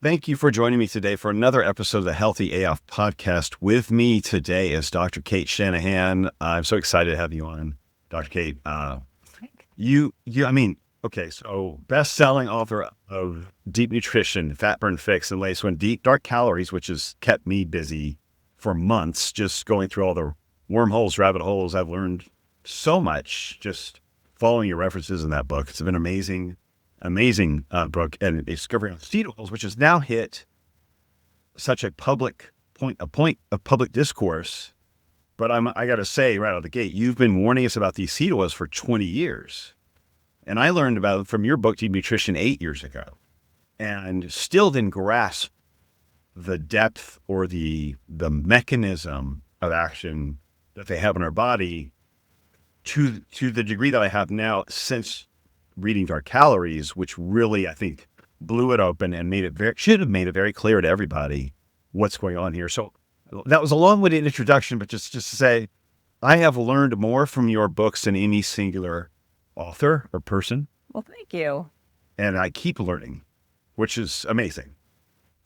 Thank you for joining me today for another episode of the Healthy AF podcast. With me today is Dr. Cate Shanahan. I'm so excited to have you on, Dr. Cate. So best-selling author of Deep Nutrition, Fat Burn Fix, and Lace When Deep Dark Calories, which has kept me busy for months, just going through all the wormholes, rabbit holes. I've learned so much just following your references in that book. It's been amazing book, and discovery on seed oils, which has now hit such a point of public discourse. But I got to say right out of the gate, you've been warning us about these seed oils for 20 years. And I learned about it from your book, Deep Nutrition, 8 years ago, and still didn't grasp the depth or the mechanism of action that they have in our body to the degree that I have now since reading Dark Calories, which really, I think, blew it open and should have made it very clear to everybody what's going on here. So that was a long-winded introduction, but just to say, I have learned more from your books than any singular author or person. Well, thank you. And I keep learning, which is amazing.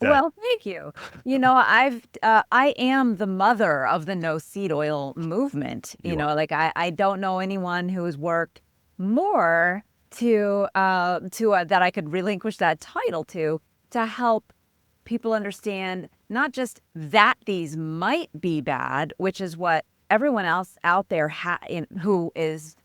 Well, thank you. I am the mother of the no seed oil movement. I don't know anyone who has worked more that I could relinquish that title to help people understand not just that these might be bad, which is what everyone else out there who is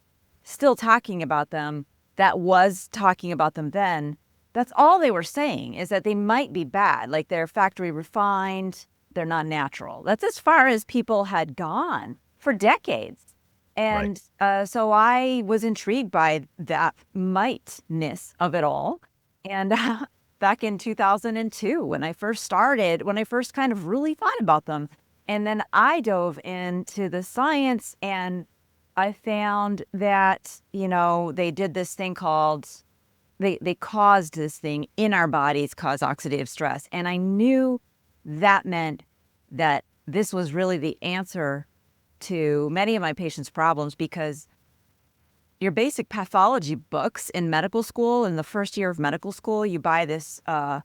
still talking about them, that was talking about them then. That's all they were saying, is that they might be bad, like they're factory refined, they're not natural. That's as far as people had gone for decades. And so I was intrigued by that mightness of it all. And back in 2002, when I first kind of really thought about them, and then I dove into the science, and I found that, they did this thing called, they caused this thing in our bodies, cause oxidative stress. And I knew that meant that this was really the answer to many of my patients' problems, because your basic pathology books in medical school, in the first year of medical school, you buy this, I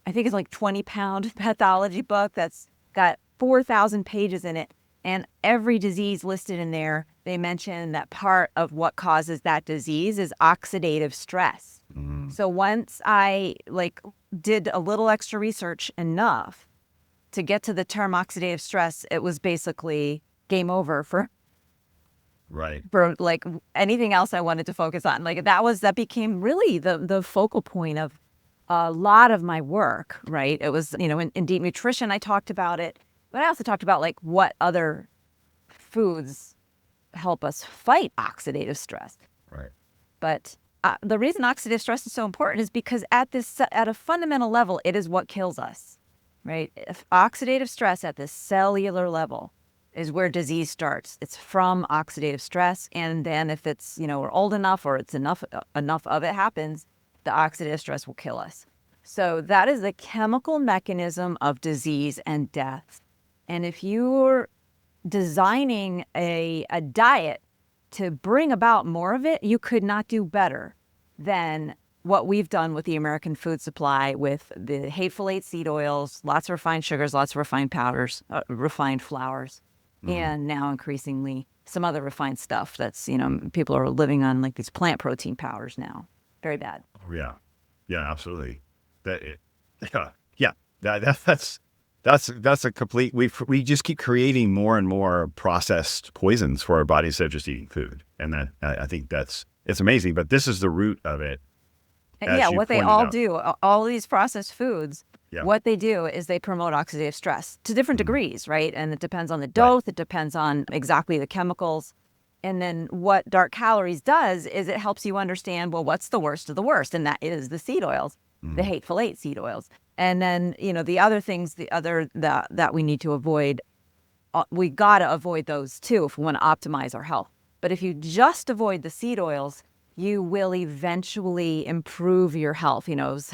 think it's like 20-pound pathology book that's got 4,000 pages in it. And every disease listed in there, they mention that part of what causes that disease is oxidative stress. Mm-hmm. So once I did a little extra research enough to get to the term oxidative stress, it was basically game over for anything else I wanted to focus on. That became really the focal point of a lot of my work, right? It was, in Deep Nutrition, I talked about it, but I also talked about what other foods help us fight oxidative stress. Right. But the reason oxidative stress is so important is because at a fundamental level, it is what kills us, right? If oxidative stress at the cellular level is where disease starts. It's from oxidative stress. And then if it's, we're old enough or it's enough of it happens, the oxidative stress will kill us. So that is the chemical mechanism of disease and death. And if you're designing a diet to bring about more of it, you could not do better than what we've done with the American food supply, with the hateful eight seed oils, lots of refined sugars, lots of refined powders, refined flours. Mm-hmm. And now increasingly some other refined stuff that's, people are living on these plant protein powders now. Very bad. Oh, yeah. Yeah, absolutely. That's a complete, we just keep creating more and more processed poisons for our bodies instead of just eating food. And that, I think it's amazing, but this is the root of it. Yeah, what they all do, all these processed foods, what they do is they promote oxidative stress to different degrees, right? And it depends on the dose, it depends on exactly the chemicals. And then what Dark Calories does is it helps you understand, well, what's the worst of the worst? And that is the seed oils, the hateful eight seed oils. And then, the other things, that we need to avoid, we got to avoid those too if we want to optimize our health. But if you just avoid the seed oils, you will eventually improve your health. You don't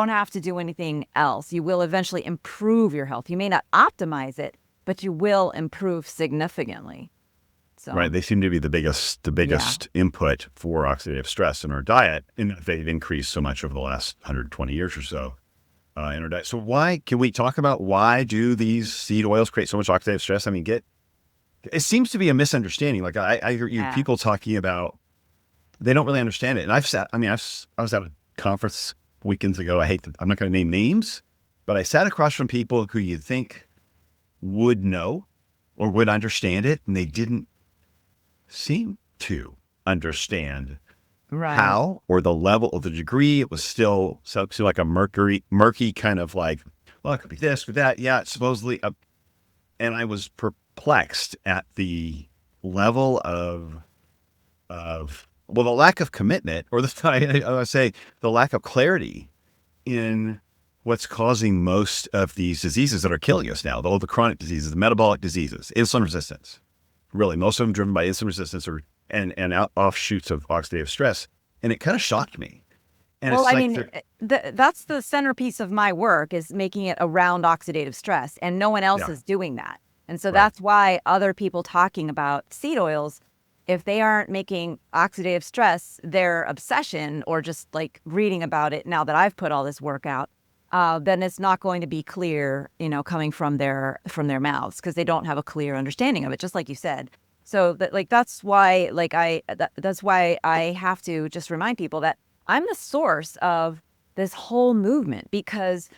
have to do anything else. You will eventually improve your health. You may not optimize it, but you will improve significantly. So Right. They seem to be the biggest input for oxidative stress in our diet, and they've increased so much over the last 120 years or so in our diet. So can we talk about why do these seed oils create so much oxidative stress? I mean, it seems to be a misunderstanding. Like I hear people talking about, they don't really understand it. And I was at a conference weekends ago. I'm not going to name names, but I sat across from people who you'd think would know or would understand it, and they didn't seem to understand how or the level or the degree. It was still like a murky kind of like, well, it could be this, could that. Yeah, it's supposedly. And I was perplexed at the level of the lack of commitment, or I would say the lack of clarity in what's causing most of these diseases that are killing us now, the chronic diseases, the metabolic diseases, insulin resistance. Really, most of them driven by insulin resistance and offshoots of oxidative stress. And it kind of shocked me. And well, it's I mean, that's the centerpiece of my work, is making it around oxidative stress, and no one else is doing that. And so that's why other people talking about seed oils, if they aren't making oxidative stress their obsession, or just like reading about it now that I've put all this work out, then it's not going to be clear, coming from their mouths, because they don't have a clear understanding of it, just like you said. So that's why that's why I have to just remind people that I'm the source of this whole movement, because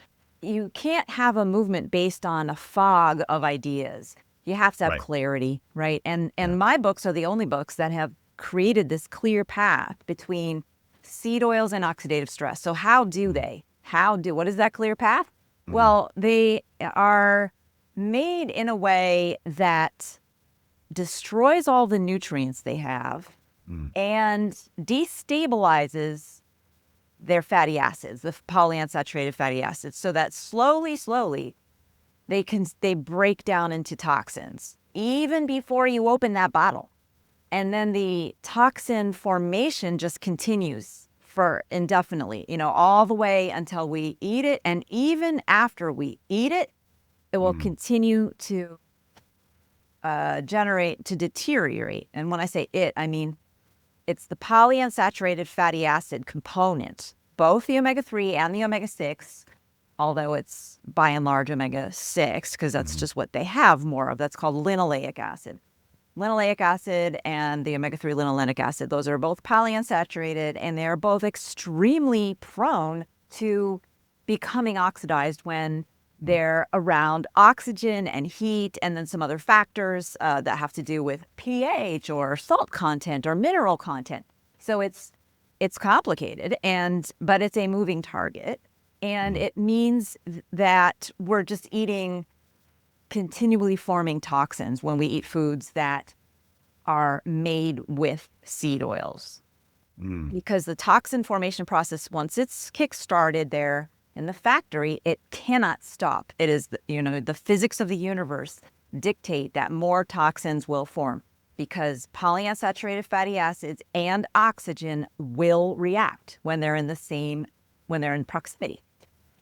you can't have a movement based on a fog of ideas. You have to have clarity, right? And my books are the only books that have created this clear path between seed oils and oxidative stress. So what is that clear path? Well, they are made in a way that destroys all the nutrients they have and destabilizes their fatty acids, the polyunsaturated fatty acids, so that slowly they break down into toxins even before you open that bottle. And then the toxin formation just continues for indefinitely, all the way until we eat it. And even after we eat it, it will continue to deteriorate. And when I say it, I mean it's the polyunsaturated fatty acid component, both the omega-3 and the omega-6, although it's by and large omega-6, because that's just what they have more of. That's called linoleic acid. Linoleic acid and the omega-3 linolenic acid, those are both polyunsaturated, and they are both extremely prone to becoming oxidized when they're around oxygen and heat, and then some other factors that have to do with pH or salt content or mineral content. So it's complicated, but it's a moving target, and it means that we're just eating continually forming toxins when we eat foods that are made with seed oils. Because the toxin formation process, once it's kick-started there in the factory, it cannot stop. It is, the physics of the universe dictate that more toxins will form, because polyunsaturated fatty acids and oxygen will react when they're in proximity.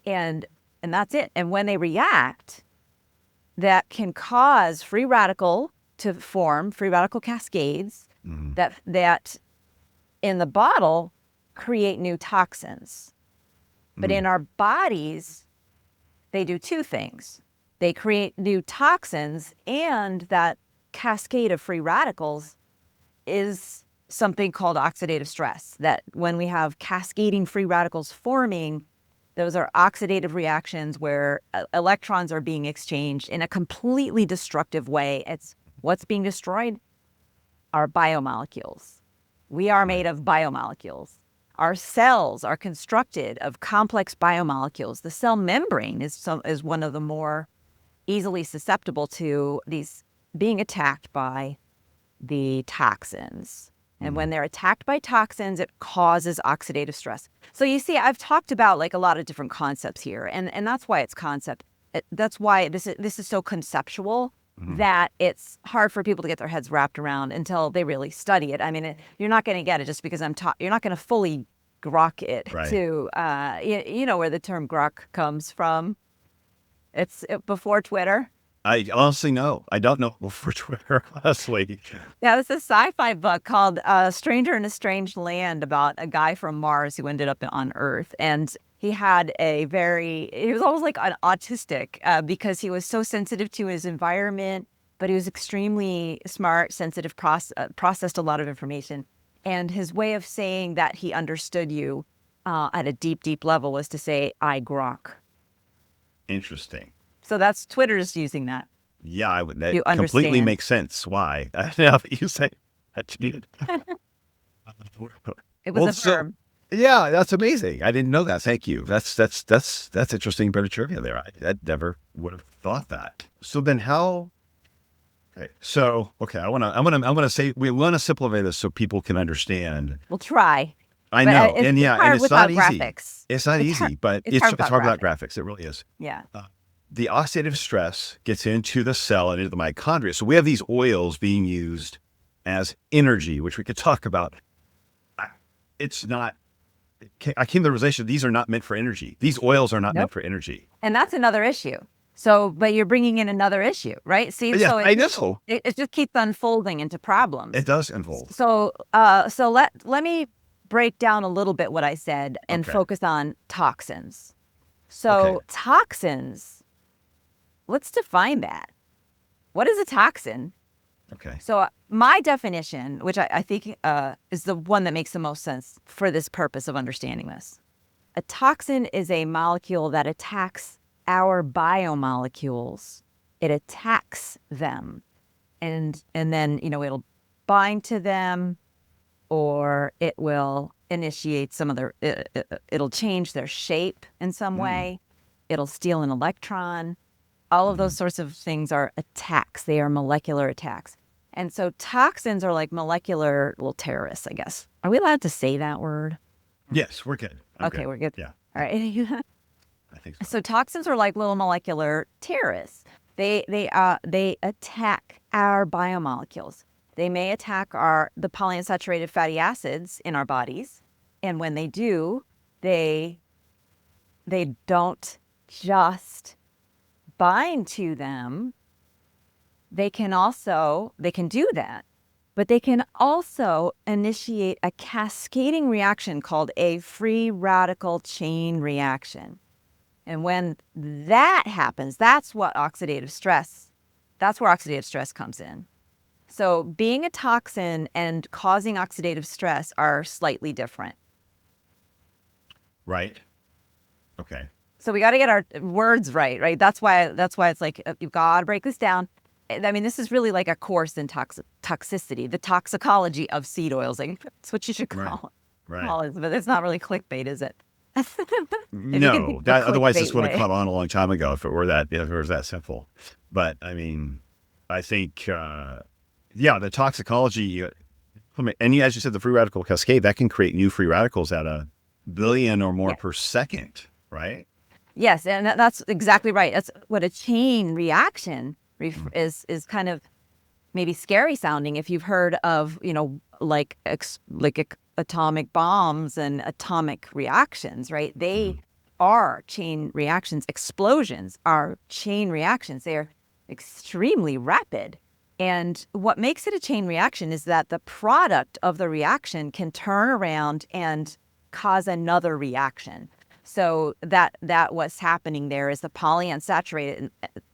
And that's it. And when they react, that can cause free radical cascades that in the bottle create new toxins. But in our bodies, they do two things. They create new toxins, and that cascade of free radicals is something called oxidative stress. That when we have cascading free radicals forming, those are oxidative reactions where electrons are being exchanged in a completely destructive way. It's what's being destroyed? Our biomolecules. We are made of biomolecules. Our cells are constructed of complex biomolecules. The cell membrane is one of the more easily susceptible to these being attacked by the toxins. And when they're attacked by toxins, it causes oxidative stress. So you see, I've talked about a lot of different concepts here, and that's why it's concept. That's why this is so conceptual that it's hard for people to get their heads wrapped around until they really study it. I mean, you're not going to get it just because you're not going to fully grok it to, where the term grok comes from. It's before Twitter. I honestly know. I don't know for Twitter, honestly. Yeah, this is a sci-fi book called Stranger in a Strange Land about a guy from Mars who ended up on Earth. And he was almost like an autistic because he was so sensitive to his environment, but he was extremely smart, sensitive, processed a lot of information. And his way of saying that he understood you at a deep, deep level was to say, I grok. Interesting. So that's Twitter's using that. Yeah, that You completely understand. makes sense. Why? Now that you say that you did. It was Well, a verb. yeah, that's amazing. I didn't know that. Thank you. That's interesting bit of trivia there. I never would have thought that. So then how? Okay, so okay, I wanna say we want to simplify this so people can understand. We'll try. I But know, it's and yeah, and hard it's not without easy. graphics. It's not It's hard. easy, but It's it's hard without hard without graphics. graphics. It really is. Yeah. The oxidative stress gets into the cell and into the mitochondria. So we have these oils being used as energy, which we could talk about. It's not. I came to the realization these are not meant for energy. These oils are not meant Nope. for energy. And that's another issue. So, but you're bringing in another issue, right? See, Yeah, so I know. it just keeps unfolding into problems. It does involve. So, let me break down a little bit what I said and Okay. focus on toxins. So, Okay. toxins, let's define that. What is a toxin? Okay. So my definition, which I think is the one that makes the most sense for this purpose of understanding this. A toxin is a molecule that attacks our biomolecules. It attacks them. And then, it'll bind to them, or it will initiate some of it'll change their shape in some way. It'll steal an electron. All of those sorts of things are attacks. They are molecular attacks. And so toxins are like molecular little terrorists, I guess. Are we allowed to say that word? Yes, we're good. I'm Okay, good. we're good. Yeah, All right. I think so. So toxins are like little molecular terrorists. They attack our biomolecules. They may attack the polyunsaturated fatty acids in our bodies, and when they do, they don't just bind to them. They can do that, but they can also initiate a cascading reaction called a free radical chain reaction. And when that happens, that's where oxidative stress comes in. So being a toxin and causing oxidative stress are slightly different. Right. Okay. So we got to get our words right? That's why it's like, you've got to break this down. I mean, this is really like a course in toxicity, the toxicology of seed oils. Like, that's what you should call it. But it's not really clickbait, is it? No, otherwise this would have way. come on a long time ago if it was that simple. But I mean, I think, the toxicology, and as you said, the free radical cascade, that can create new free radicals at 1 billion or more per second, right? Yes, and that's exactly right. That's what a chain reaction is kind of maybe scary sounding if you've heard of, like atomic bombs and atomic reactions, right? They are chain reactions. Explosions are chain reactions. They're extremely rapid. And what makes it a chain reaction is that the product of the reaction can turn around and cause another reaction. So that what's happening there is the polyunsaturated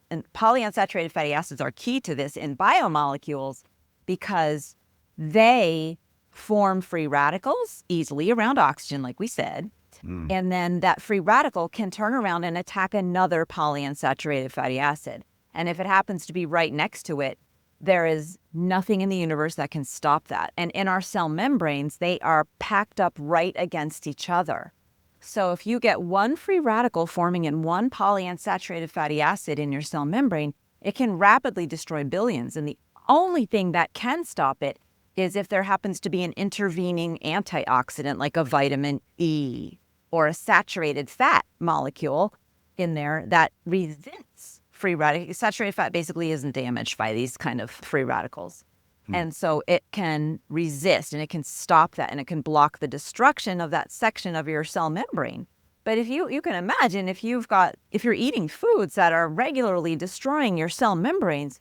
and polyunsaturated fatty acids are key to this in biomolecules because they form free radicals easily around oxygen, like we said. And then that free radical can turn around and attack another polyunsaturated fatty acid. And if it happens to be right next to it, there is nothing in the universe that can stop that. And in our cell membranes, they are packed up right against each other. So if you get one free radical forming in one polyunsaturated fatty acid in your cell membrane, it can rapidly destroy billions. And the only thing that can stop it is if there happens to be an intervening antioxidant like a vitamin E or a saturated fat molecule in there that resists free radicals. Saturated fat basically isn't damaged by these kind of free radicals. And so it can resist and it can stop that and it can block the destruction of that section of your cell membrane. But if you can imagine, if you're eating foods that are regularly destroying your cell membranes,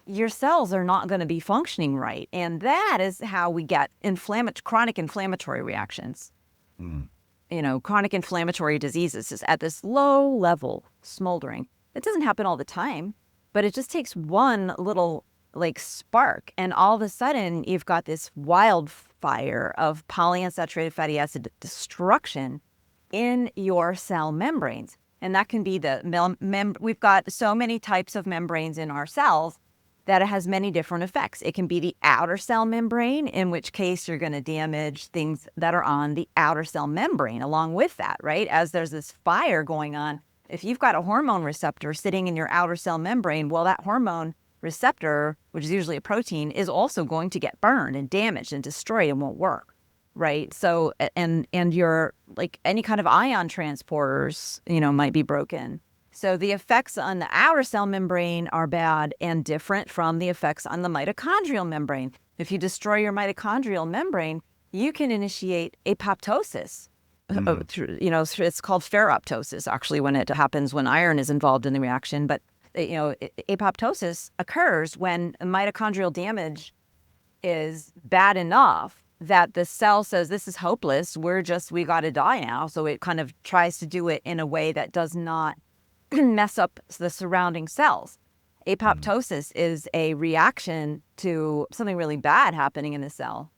your cells are not going to be functioning right. And that is how we get chronic inflammatory reactions. Chronic inflammatory diseases is at this low level smoldering. It doesn't happen all the time, but it just takes one little spark, and all of a sudden you've got this wildfire of polyunsaturated fatty acid destruction in your cell membranes. And that can be we've got so many types of membranes in our cells that it has many different effects. It can be the outer cell membrane, in which case you're going to damage things that are on the outer cell membrane along with that, right? As there's this fire going on, if you've got a hormone receptor sitting in your outer cell membrane, well, that hormone receptor, which is usually a protein, is also going to get burned and damaged and destroyed and won't work, right? So, and your, any kind of ion transporters, might be broken. So the effects on the outer cell membrane are bad and different from the effects on the mitochondrial membrane. If you destroy your mitochondrial membrane, you can initiate apoptosis. It's called ferroptosis, actually, when it happens when iron is involved in the reaction. But, apoptosis occurs when mitochondrial damage is bad enough that the cell says, this is hopeless, we got to die now. So it kind of tries to do it in a way that does not mess up the surrounding cells. Apoptosis is a reaction to something really bad happening in the cell.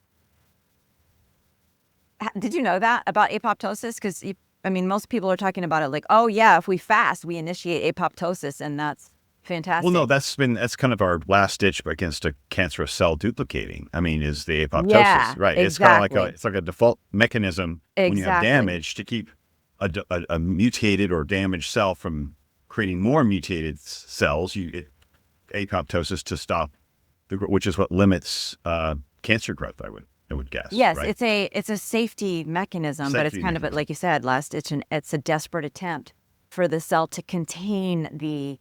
Did you know that about apoptosis? Because, most people are talking about it like, oh, yeah, if we fast, we initiate apoptosis, and that's fantastic. Well, no, that's kind of our last ditch against a cancerous cell duplicating. Is the apoptosis, yeah, right? Exactly. It's kind of it's like a default mechanism when you have Exactly. damage to keep a mutated or damaged cell from creating more mutated cells. Apoptosis to stop, which is what limits cancer growth, I would guess. Yes, right? it's a safety mechanism, but it's kind of, like you said, it's a desperate attempt for the cell to contain the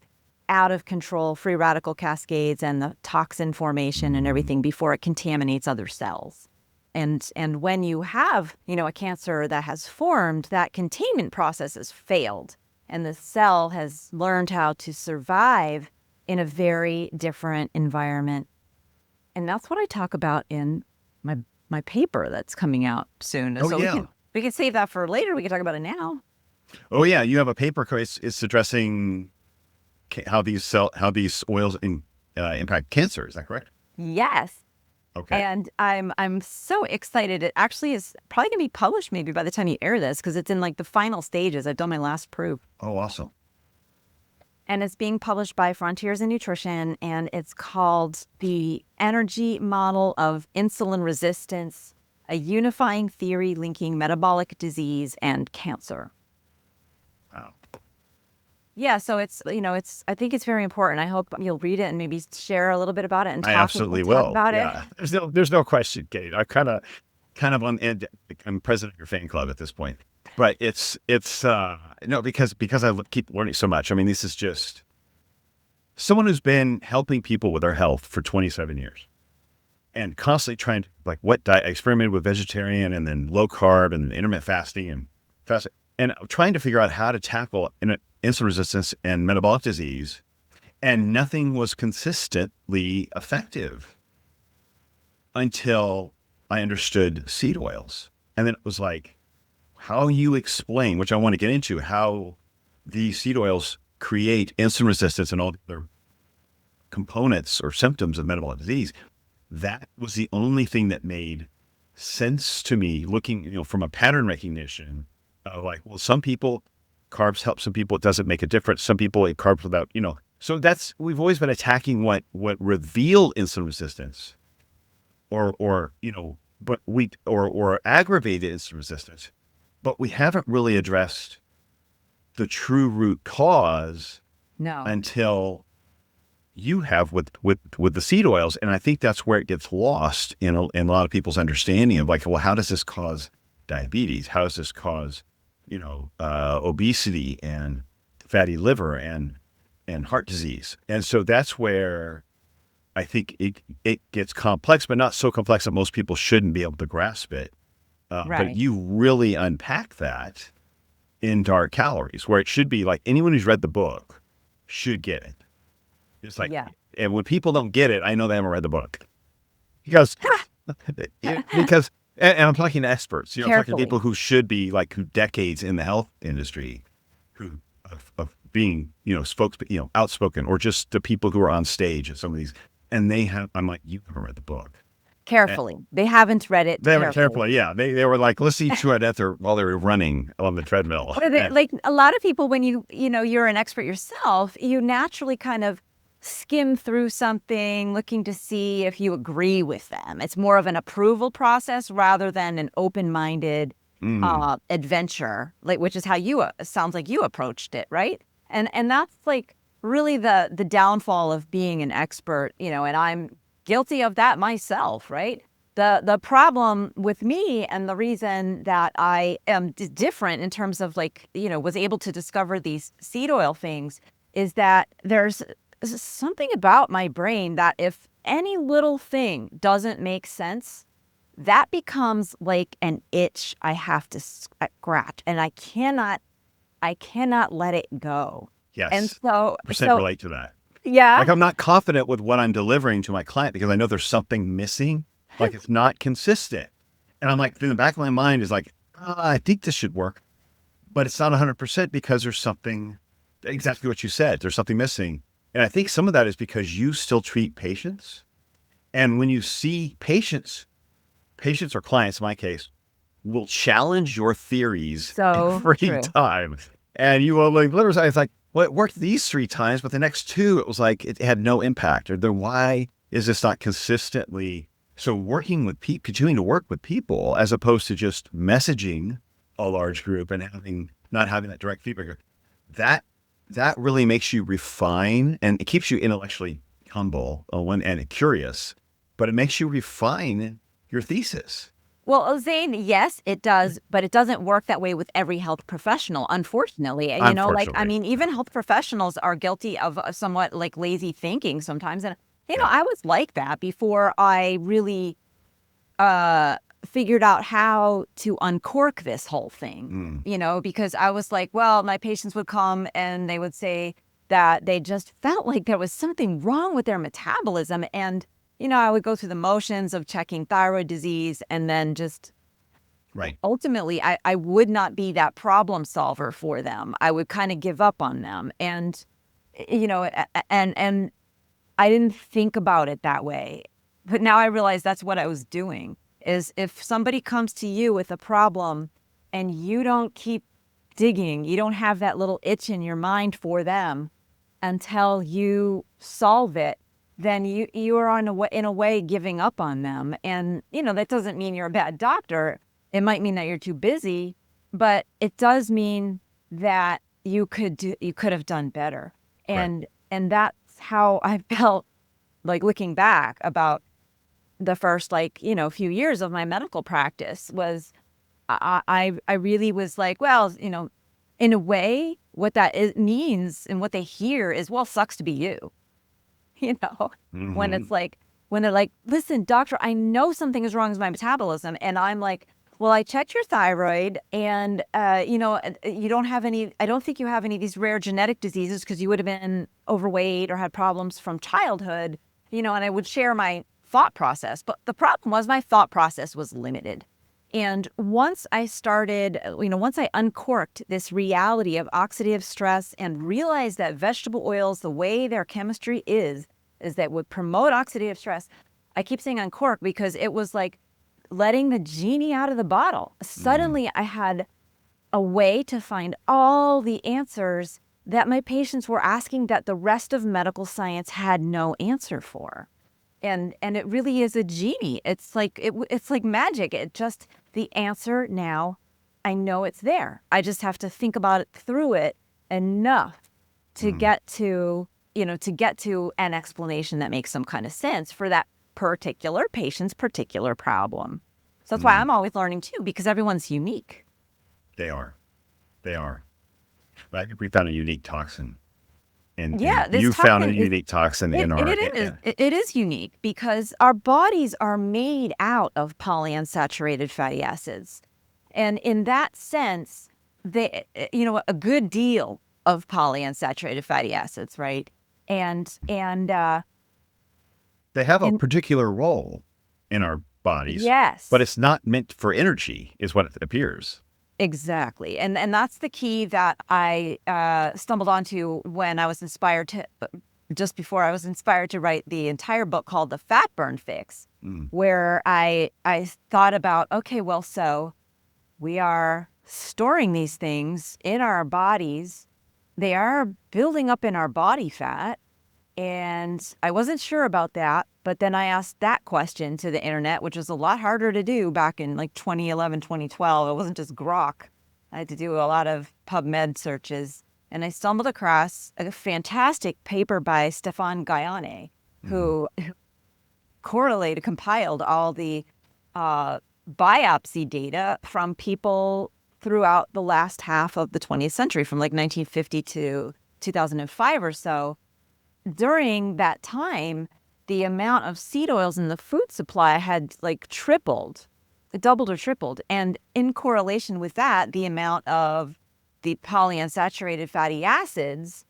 out of control free radical cascades and the toxin formation and everything before it contaminates other cells. And when you have, a cancer that has formed, that containment process has failed, and the cell has learned how to survive in a very different environment. And that's what I talk about in my paper that's coming out soon. Oh, yeah. We can save that for later. We can talk about it now. Oh, yeah. You have a paper. It's addressing how these oils impact cancer. Is that correct? Yes. Okay. And I'm so excited. It actually is probably going to be published maybe by the time you air this, because it's in the final stages. I've done my last proof. Oh, awesome. And it's being published by Frontiers in Nutrition, and it's called The Energy Model of Insulin Resistance, a Unifying Theory Linking Metabolic Disease and Cancer. Wow. Yeah, so it's, I think it's very important. I hope you'll read it and maybe share a little bit about it and I absolutely will. About it. There's no question, Kate. I kind of on end. I'm president of your fan club at this point, but it's no, because I keep learning so much. This is just someone who's been helping people with their health for 27 years and constantly trying to what diet. I experimented with vegetarian and then low carb and intermittent fasting and trying to figure out how to tackle insulin resistance and metabolic disease, and nothing was consistently effective until I understood seed oils. And then it was how you explain, which I want to get into, how these seed oils create insulin resistance and all the other components or symptoms of metabolic disease. That was the only thing that made sense to me, looking, from a pattern recognition of some people, carbs help, some people it doesn't make a difference, some people eat carbs without, So we've always been attacking what revealed insulin resistance or aggravated insulin resistance, but we haven't really addressed the true root cause until you have with the seed oils. And I think that's where it gets lost in a lot of people's understanding of how does this cause diabetes? How does this cause, obesity and fatty liver and heart disease? And so that's where I think it gets complex, but not so complex that most people shouldn't be able to grasp it. Right. But you really unpack that in dark calories, where it should be like anyone who's read the book should get it. It's like, Yeah. and when people don't get it, I know they haven't read the book because, because, and I'm talking to experts, I'm talking to Carefully. people who should be like who decades in the health industry, who of being, outspoken, or just the people who are on stage at some of these, and I'm like, you haven't read the book. Carefully. They haven't read it They haven't carefully. carefully, yeah. They were like, let's see to death while they were running on the treadmill. Or like a lot of people, when you're an expert yourself, you naturally kind of skim through something looking to see if you agree with them. It's more of an approval process rather than an open-minded adventure, which is how sounds like you approached it, right? And that's like really the downfall of being an expert, and I'm guilty of that myself, right? The problem with me, and the reason that I am different in terms of was able to discover these seed oil things, is that there's something about my brain that if any little thing doesn't make sense, that becomes like an itch I have to scratch, and I cannot let it go. Yes. And so relate to that. Yeah. Like, I'm not confident with what I'm delivering to my client because I know there's something missing. Like, it's not consistent. And I'm like, in the back of my mind is like, I think this should work, but it's not 100% because there's something, exactly what you said, there's something missing. And I think some of that is because you still treat patients. And when you see patients or clients, in my case, will challenge your theories every time. And you will literally say, it's like, well, it worked these 3 times, but the next 2, it was like, it had no impact. Or then why is this not consistently? So working with people, continuing to work with people, as opposed to just messaging a large group and not having that direct feedback, that really makes you refine, and it keeps you intellectually humble and curious, but it makes you refine your thesis. Well, Zane, yes, it does, but it doesn't work that way with every health professional, unfortunately. Even health professionals are guilty of somewhat like lazy thinking sometimes. And, I was like that before I really figured out how to uncork this whole thing, because I was like, well, my patients would come and they would say that they just felt like there was something wrong with their metabolism. And I would go through the motions of checking thyroid disease, and then just ultimately, I would not be that problem solver for them. I would kind of give up on them. And, and I didn't think about it that way. But now I realize that's what I was doing, is if somebody comes to you with a problem and you don't keep digging, you don't have that little itch in your mind for them until you solve it, then you are in a way giving up on them. And, that doesn't mean you're a bad doctor. It might mean that you're too busy, but it does mean that you could have done better. And that's how I felt, like, looking back about the first, few years of my medical practice. Was I really was like, well, in a way, what that means and what they hear is, well, sucks to be you. When it's like, when they're like, listen, doctor, I know something is wrong with my metabolism. And I'm like, well, I checked your thyroid, and, you don't have any, I don't think you have any of these rare genetic diseases because you would have been overweight or had problems from childhood, and I would share my thought process. But the problem was my thought process was limited. And once I started, once I uncorked this reality of oxidative stress and realized that vegetable oils, the way their chemistry is that would promote oxidative stress. I keep saying uncork because it was like letting the genie out of the bottle. Suddenly I had a way to find all the answers that my patients were asking that the rest of medical science had no answer for. And it really is a genie. It's like it's like magic. The answer now, I know it's there. I just have to think about it through it enough to get to an explanation that makes some kind of sense for that particular patient's particular problem. So that's why I'm always learning too, because everyone's unique. They are. But I think we found a unique toxin. And you found a unique toxin in our... It is unique because our bodies are made out of polyunsaturated fatty acids. And in that sense, a good deal of polyunsaturated fatty acids, right? And They have a and particular role in our bodies, but yes, it's not meant for energy, is what it appears. exactly. And that's the key that I stumbled onto when I was inspired to, just before I was inspired to write the entire book called The Fat Burn Fix, where I thought about, okay, well, so we are storing these things in our bodies. They are building up in our body fat. And I wasn't sure about that. But then I asked that question to the internet, which was a lot harder to do back in like 2011, 2012. It wasn't just Grok. I had to do a lot of PubMed searches. And I stumbled across a fantastic paper by Stefan Guyane, who compiled all the biopsy data from people throughout the last half of the 20th century, from like 1950 to 2005 or so. During that time, the amount of seed oils in the food supply had like tripled, doubled or tripled. And in correlation with that, the amount of the polyunsaturated fatty acids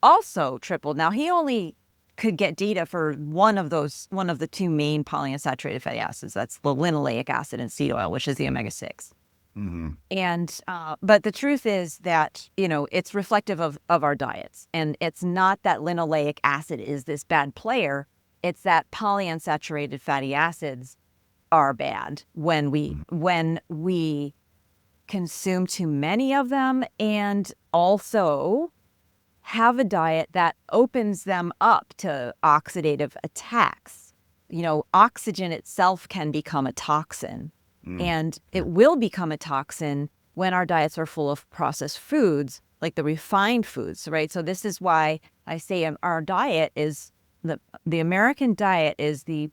also tripled. Now, he only could get data for one of the two main polyunsaturated fatty acids. That's the linoleic acid in seed oil, which is the omega-6. And but the truth is that, it's reflective of our diets. And it's not that linoleic acid is this bad player. It's that polyunsaturated fatty acids are bad when we consume too many of them, and also have a diet that opens them up to oxidative attacks. Oxygen itself can become a toxin. And it will become a toxin when our diets are full of processed foods, like the refined foods, right? So this is why I say our diet is, the American diet is the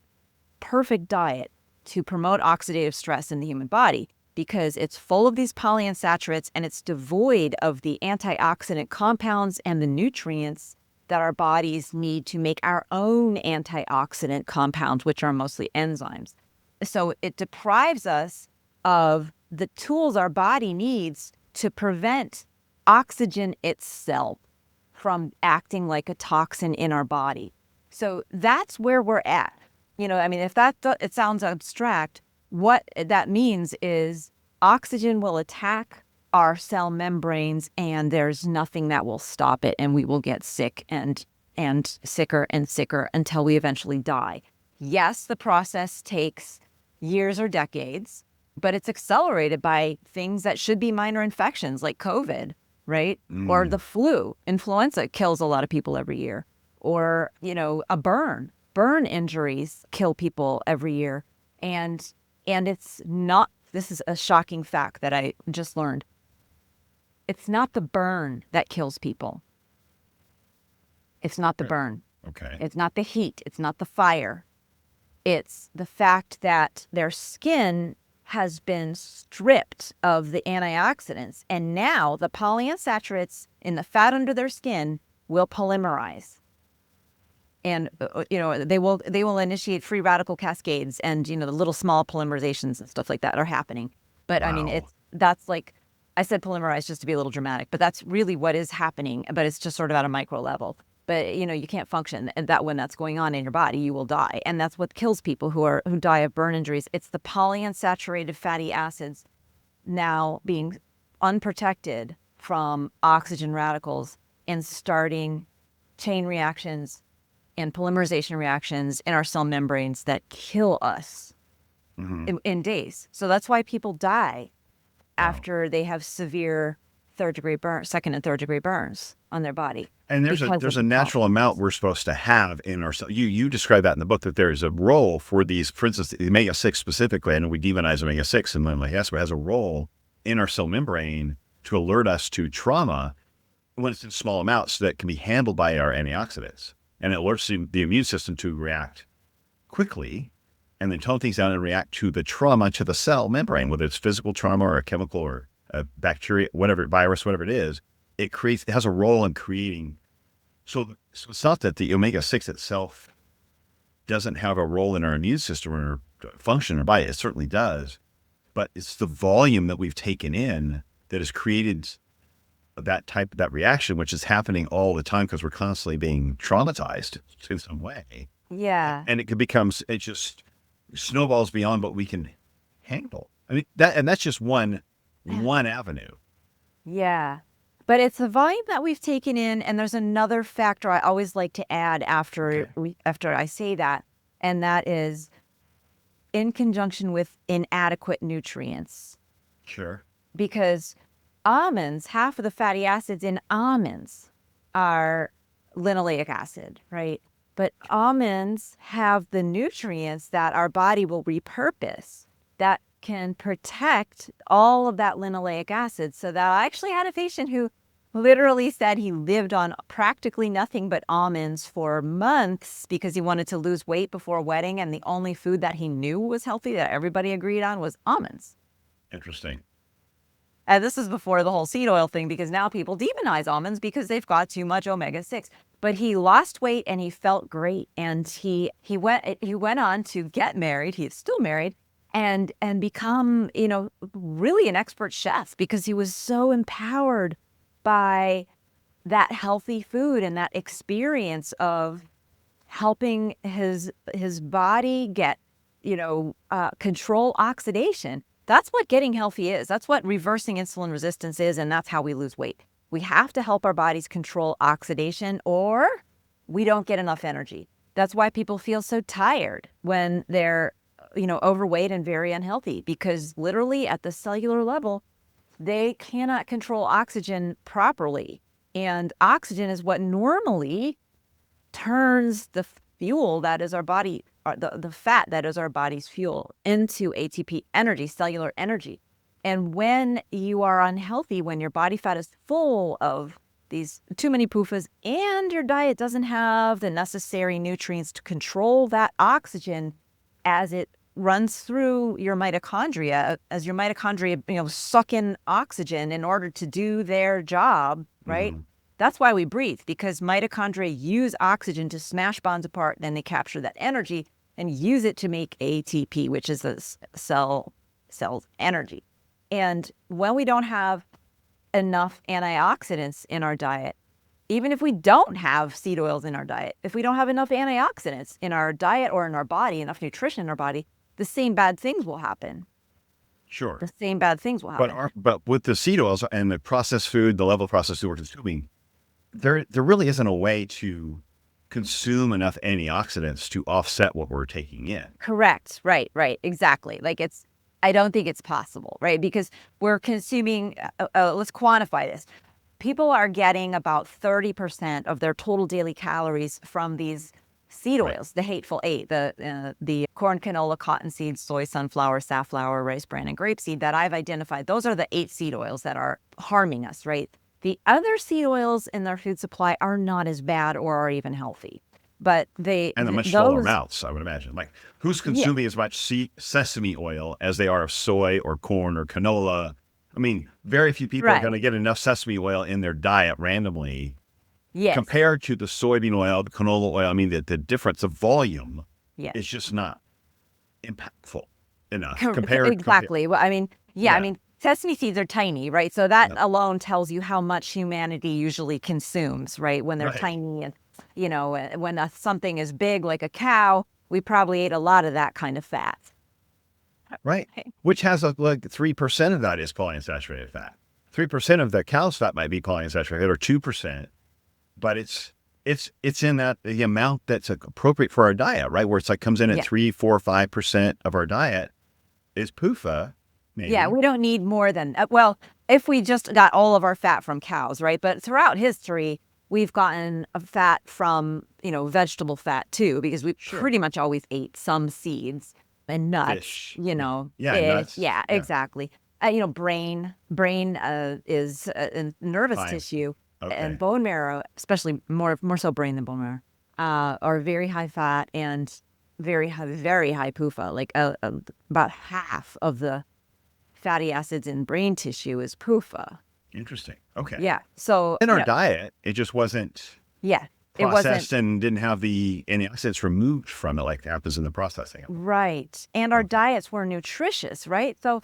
perfect diet to promote oxidative stress in the human body, because it's full of these polyunsaturates and it's devoid of the antioxidant compounds and the nutrients that our bodies need to make our own antioxidant compounds, which are mostly enzymes. So it deprives us of the tools our body needs to prevent oxygen itself from acting like a toxin in our body. So that's where we're at. If it sounds abstract, what that means is oxygen will attack our cell membranes, and there's nothing that will stop it, and we will get sick and sicker and sicker until we eventually die. Yes, the process takes years or decades, but it's accelerated by things that should be minor infections like COVID, right? Or the flu. Influenza kills a lot of people every year. Or, a burn. Burn injuries kill people every year. And it's not, this is a shocking fact that I just learned. It's not the burn that kills people. It's not the burn. Okay. It's not the heat. It's not the fire. It's the fact that their skin has been stripped of the antioxidants, and now the polyunsaturates in the fat under their skin will polymerize. And they will initiate free radical cascades, and the little small polymerizations and stuff like that are happening. But Wow. that's like, I said polymerize just to be a little dramatic, but that's really what is happening. But it's just sort of at a micro level. But you can't function, and that when that's going on in your body, you will die, and that's what kills people who die of burn injuries. It's the polyunsaturated fatty acids now being unprotected from oxygen radicals and starting chain reactions and polymerization reactions in our cell membranes that kill us in days. So that's why people die after they have severe second and third degree burns on their body. And there's a natural amount we're supposed to have in our cell. You describe that in the book, that there is a role for these, for instance, the omega-6 specifically. I know we demonize omega-6, and linoleic acid has a role in our cell membrane to alert us to trauma when it's in small amounts that can be handled by our antioxidants. And it alerts the immune system to react quickly and then tone things down and react to the trauma to the cell membrane, whether it's physical trauma or a chemical or a bacteria, whatever, virus, whatever it is. It has a role in creating. So it's not that the omega-6 itself doesn't have a role in our immune system or function in our body. It certainly does. But it's the volume that we've taken in that has created that reaction, which is happening all the time because we're constantly being traumatized in some way. Yeah. And it just snowballs beyond what we can handle. I mean, that's just one avenue. Yeah. But it's the volume that we've taken in, and there's another factor I always like to add after I say that, and that is in conjunction with inadequate nutrients. Sure. Because almonds, half of the fatty acids in almonds are linoleic acid, right? But almonds have the nutrients that our body will repurpose that can protect all of that linoleic acid. So that I actually had a patient who literally said he lived on practically nothing but almonds for months because he wanted to lose weight before a wedding. And the only food that he knew was healthy that everybody agreed on was almonds. Interesting. And this is before the whole seed oil thing, because now people demonize almonds because they've got too much omega-6. But he lost weight and he felt great. And he went on to get married. He is still married and become, really an expert chef because he was so empowered by that healthy food and that experience of helping his body get, control oxidation. That's what getting healthy is. That's what reversing insulin resistance is, and that's how we lose weight. We have to help our bodies control oxidation or we don't get enough energy. That's why people feel so tired when they're, overweight and very unhealthy, because literally at the cellular level, they cannot control oxygen properly. And oxygen is what normally turns the fuel that is our body, the fat that is our body's fuel, into ATP energy, cellular energy. And when you are unhealthy, when your body fat is full of these too many PUFAs and your diet doesn't have the necessary nutrients to control that oxygen as it runs through your mitochondria, as your mitochondria, suck in oxygen in order to do their job, right? Mm-hmm. That's why we breathe, because mitochondria use oxygen to smash bonds apart. Then they capture that energy and use it to make ATP, which is the cell's energy. And when we don't have enough antioxidants in our diet, even if we don't have seed oils in our diet, if we don't have enough antioxidants in our diet or in our body, enough nutrition in our body, the same bad things will happen. Sure. The same bad things will happen. But with the seed oils and the processed food, the level of processed food we're consuming, there really isn't a way to consume enough antioxidants to offset what we're taking in. Correct. Right. Exactly. I don't think it's possible, right? Because we're consuming, let's quantify this. People are getting about 30% of their total daily calories from these seed oils, the hateful eight, the corn, canola, cottonseed, soy, sunflower, safflower, rice bran, and grapeseed that I've identified. Those are the 8 seed oils that are harming us, right? The other seed oils in their food supply are not as bad or are even healthy. But they're much smaller amounts, I would imagine. Like, who's consuming as much sesame oil as they are of soy or corn or canola? I mean, very few people are going to get enough sesame oil in their diet randomly. Yes. Compared to the soybean oil, the canola oil. I mean, the difference of volume is just not impactful enough. Exactly. Well, I mean, I mean, sesame seeds are tiny, right? So that alone tells you how much humanity usually consumes, right? When they're tiny and, when something is big like a cow, we probably ate a lot of that kind of fat. Right. Okay. Which has like 3% of that is polyunsaturated fat. 3% of the cow's fat might be polyunsaturated, or 2%, but it's in the amount that's appropriate for our diet, right? Where it's like comes in at 3, 4, 5% of our diet is PUFA. Maybe. Yeah, we don't need more than, well, if we just got all of our fat from cows, right? But throughout history, we've gotten a fat from, vegetable fat too, because we pretty much always ate some seeds and nuts, fish. Fish. Nuts. Yeah, exactly. Brain is nervous tissue and bone marrow, especially more so brain than bone marrow, are very high fat and very high PUFA. Like about half of the fatty acids in brain tissue is PUFA. Interesting. Okay. Yeah. So in our diet, it just wasn't processed and didn't have the antioxidants removed from it like happens in the processing. Right. And our diets were nutritious, right? So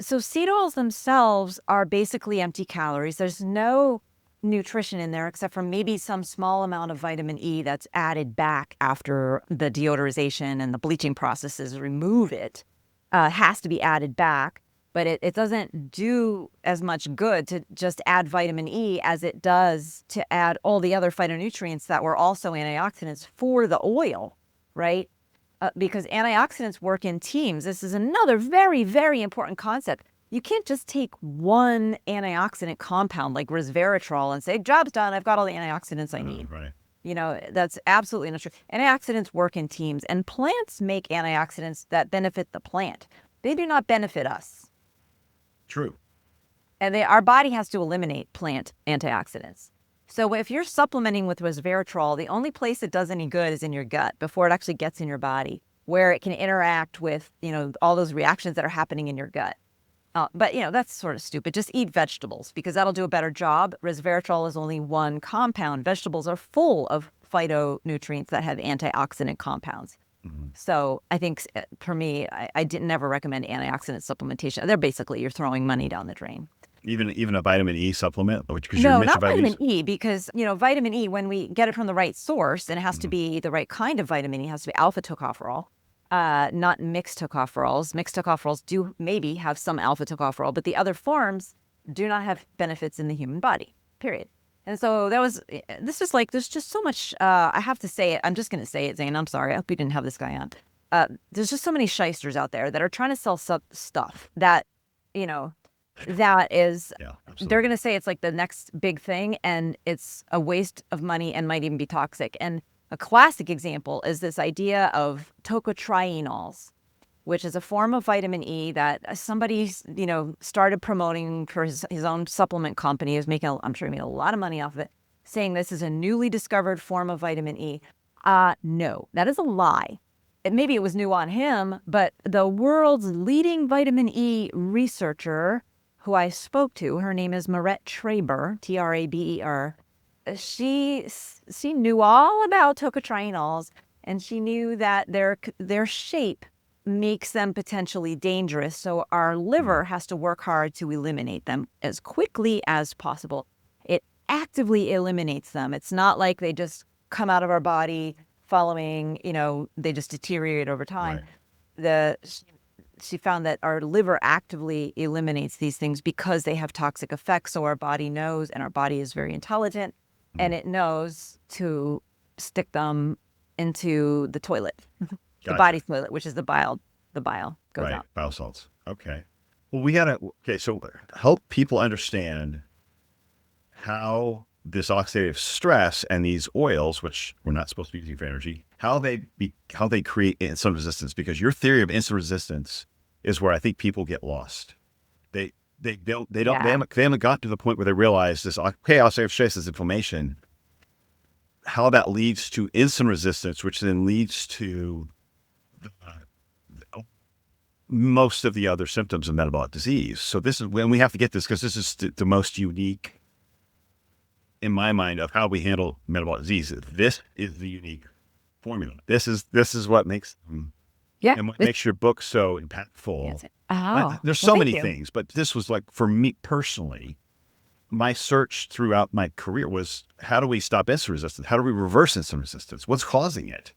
So seed oils themselves are basically empty calories. There's no nutrition in there except for maybe some small amount of vitamin E that's added back after the deodorization and the bleaching processes remove it. Has to be added back, but it doesn't do as much good to just add vitamin E as it does to add all the other phytonutrients that were also antioxidants for the oil, right? Because antioxidants work in teams. This is another very, very important concept. You can't just take one antioxidant compound like resveratrol and say, job's done, I've got all the antioxidants I need. Right. That's absolutely not true. Antioxidants work in teams, and plants make antioxidants that benefit the plant. They do not benefit us. True. And our body has to eliminate plant antioxidants. So if you're supplementing with resveratrol, the only place it does any good is in your gut before it actually gets in your body, where it can interact with, all those reactions that are happening in your gut. But that's sort of stupid. Just eat vegetables because that'll do a better job. Resveratrol is only one compound. Vegetables are full of phytonutrients that have antioxidant compounds. Mm-hmm. So I think for me, I didn't never recommend antioxidant supplementation. They're basically, you're throwing money down the drain. Even a vitamin E supplement, because No, you mentioned not vitamin E, because vitamin E, when we get it from the right source, and it has to be the right kind of vitamin E, it has to be alpha tocopherol, not mixed tocopherols. Mixed tocopherols do maybe have some alpha tocopherol, but the other forms do not have benefits in the human body. Period. And so there's just so much. I have to say it. I'm just going to say it, Zane. I'm sorry. I hope you didn't have this guy on. There's just so many shysters out there that are trying to sell stuff that, that is, they're going to say it's like the next big thing, and it's a waste of money and might even be toxic. And a classic example is this idea of tocotrienols, which is a form of vitamin E that somebody, started promoting for his own supplement company. He was I'm sure he made a lot of money off of it, saying this is a newly discovered form of vitamin E. No, that is a lie. Maybe it was new on him, but the world's leading vitamin E researcher, who I spoke to, her name is Meret Traber, Traber. She knew all about tocotrienols, and she knew that their shape makes them potentially dangerous. So our liver has to work hard to eliminate them as quickly as possible. It actively eliminates them. It's not like they just come out of our body following, they just deteriorate over time. Right. She found that our liver actively eliminates these things because they have toxic effects. So our body knows, and our body is very intelligent, and it knows to stick them into the toilet, the body toilet, which is the bile goes out. Bile salts. Okay. Well, so help people understand how this oxidative stress and these oils, which we're not supposed to be using for energy, how they create insulin resistance. Because your theory of insulin resistance is where I think people get lost. They haven't got to the point where they realize this. Okay, oxidative stress is inflammation. How that leads to insulin resistance, which then leads to most of the other symptoms of metabolic disease. So this is when we have to get this, because this is the most unique, in my mind, of how we handle metabolic disease. This is the unique formula. This is what makes and what makes your book so impactful. Yes. There's so many things, but this was like, for me personally, my search throughout my career was, how do we stop insulin resistance? How do we reverse insulin resistance? What's causing it?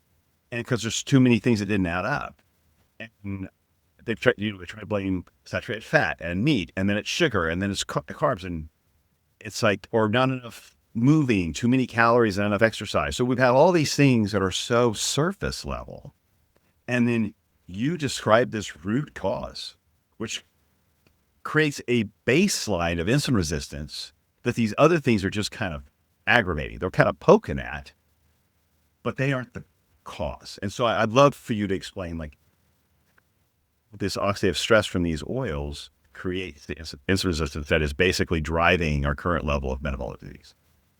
And because there's too many things that didn't add up. And they try to blame saturated fat and meat, and then it's sugar, and then it's carbs, and it's like, or not enough moving, too many calories, and enough exercise. So we've had all these things that are so surface level. And then you describe this root cause, which creates a baseline of insulin resistance that these other things are just kind of aggravating. They're kind of poking at, but they aren't the cause. And so I'd love for you to explain, like, this oxidative stress from these oils creates the insulin resistance that is basically driving our current level of metabolic disease.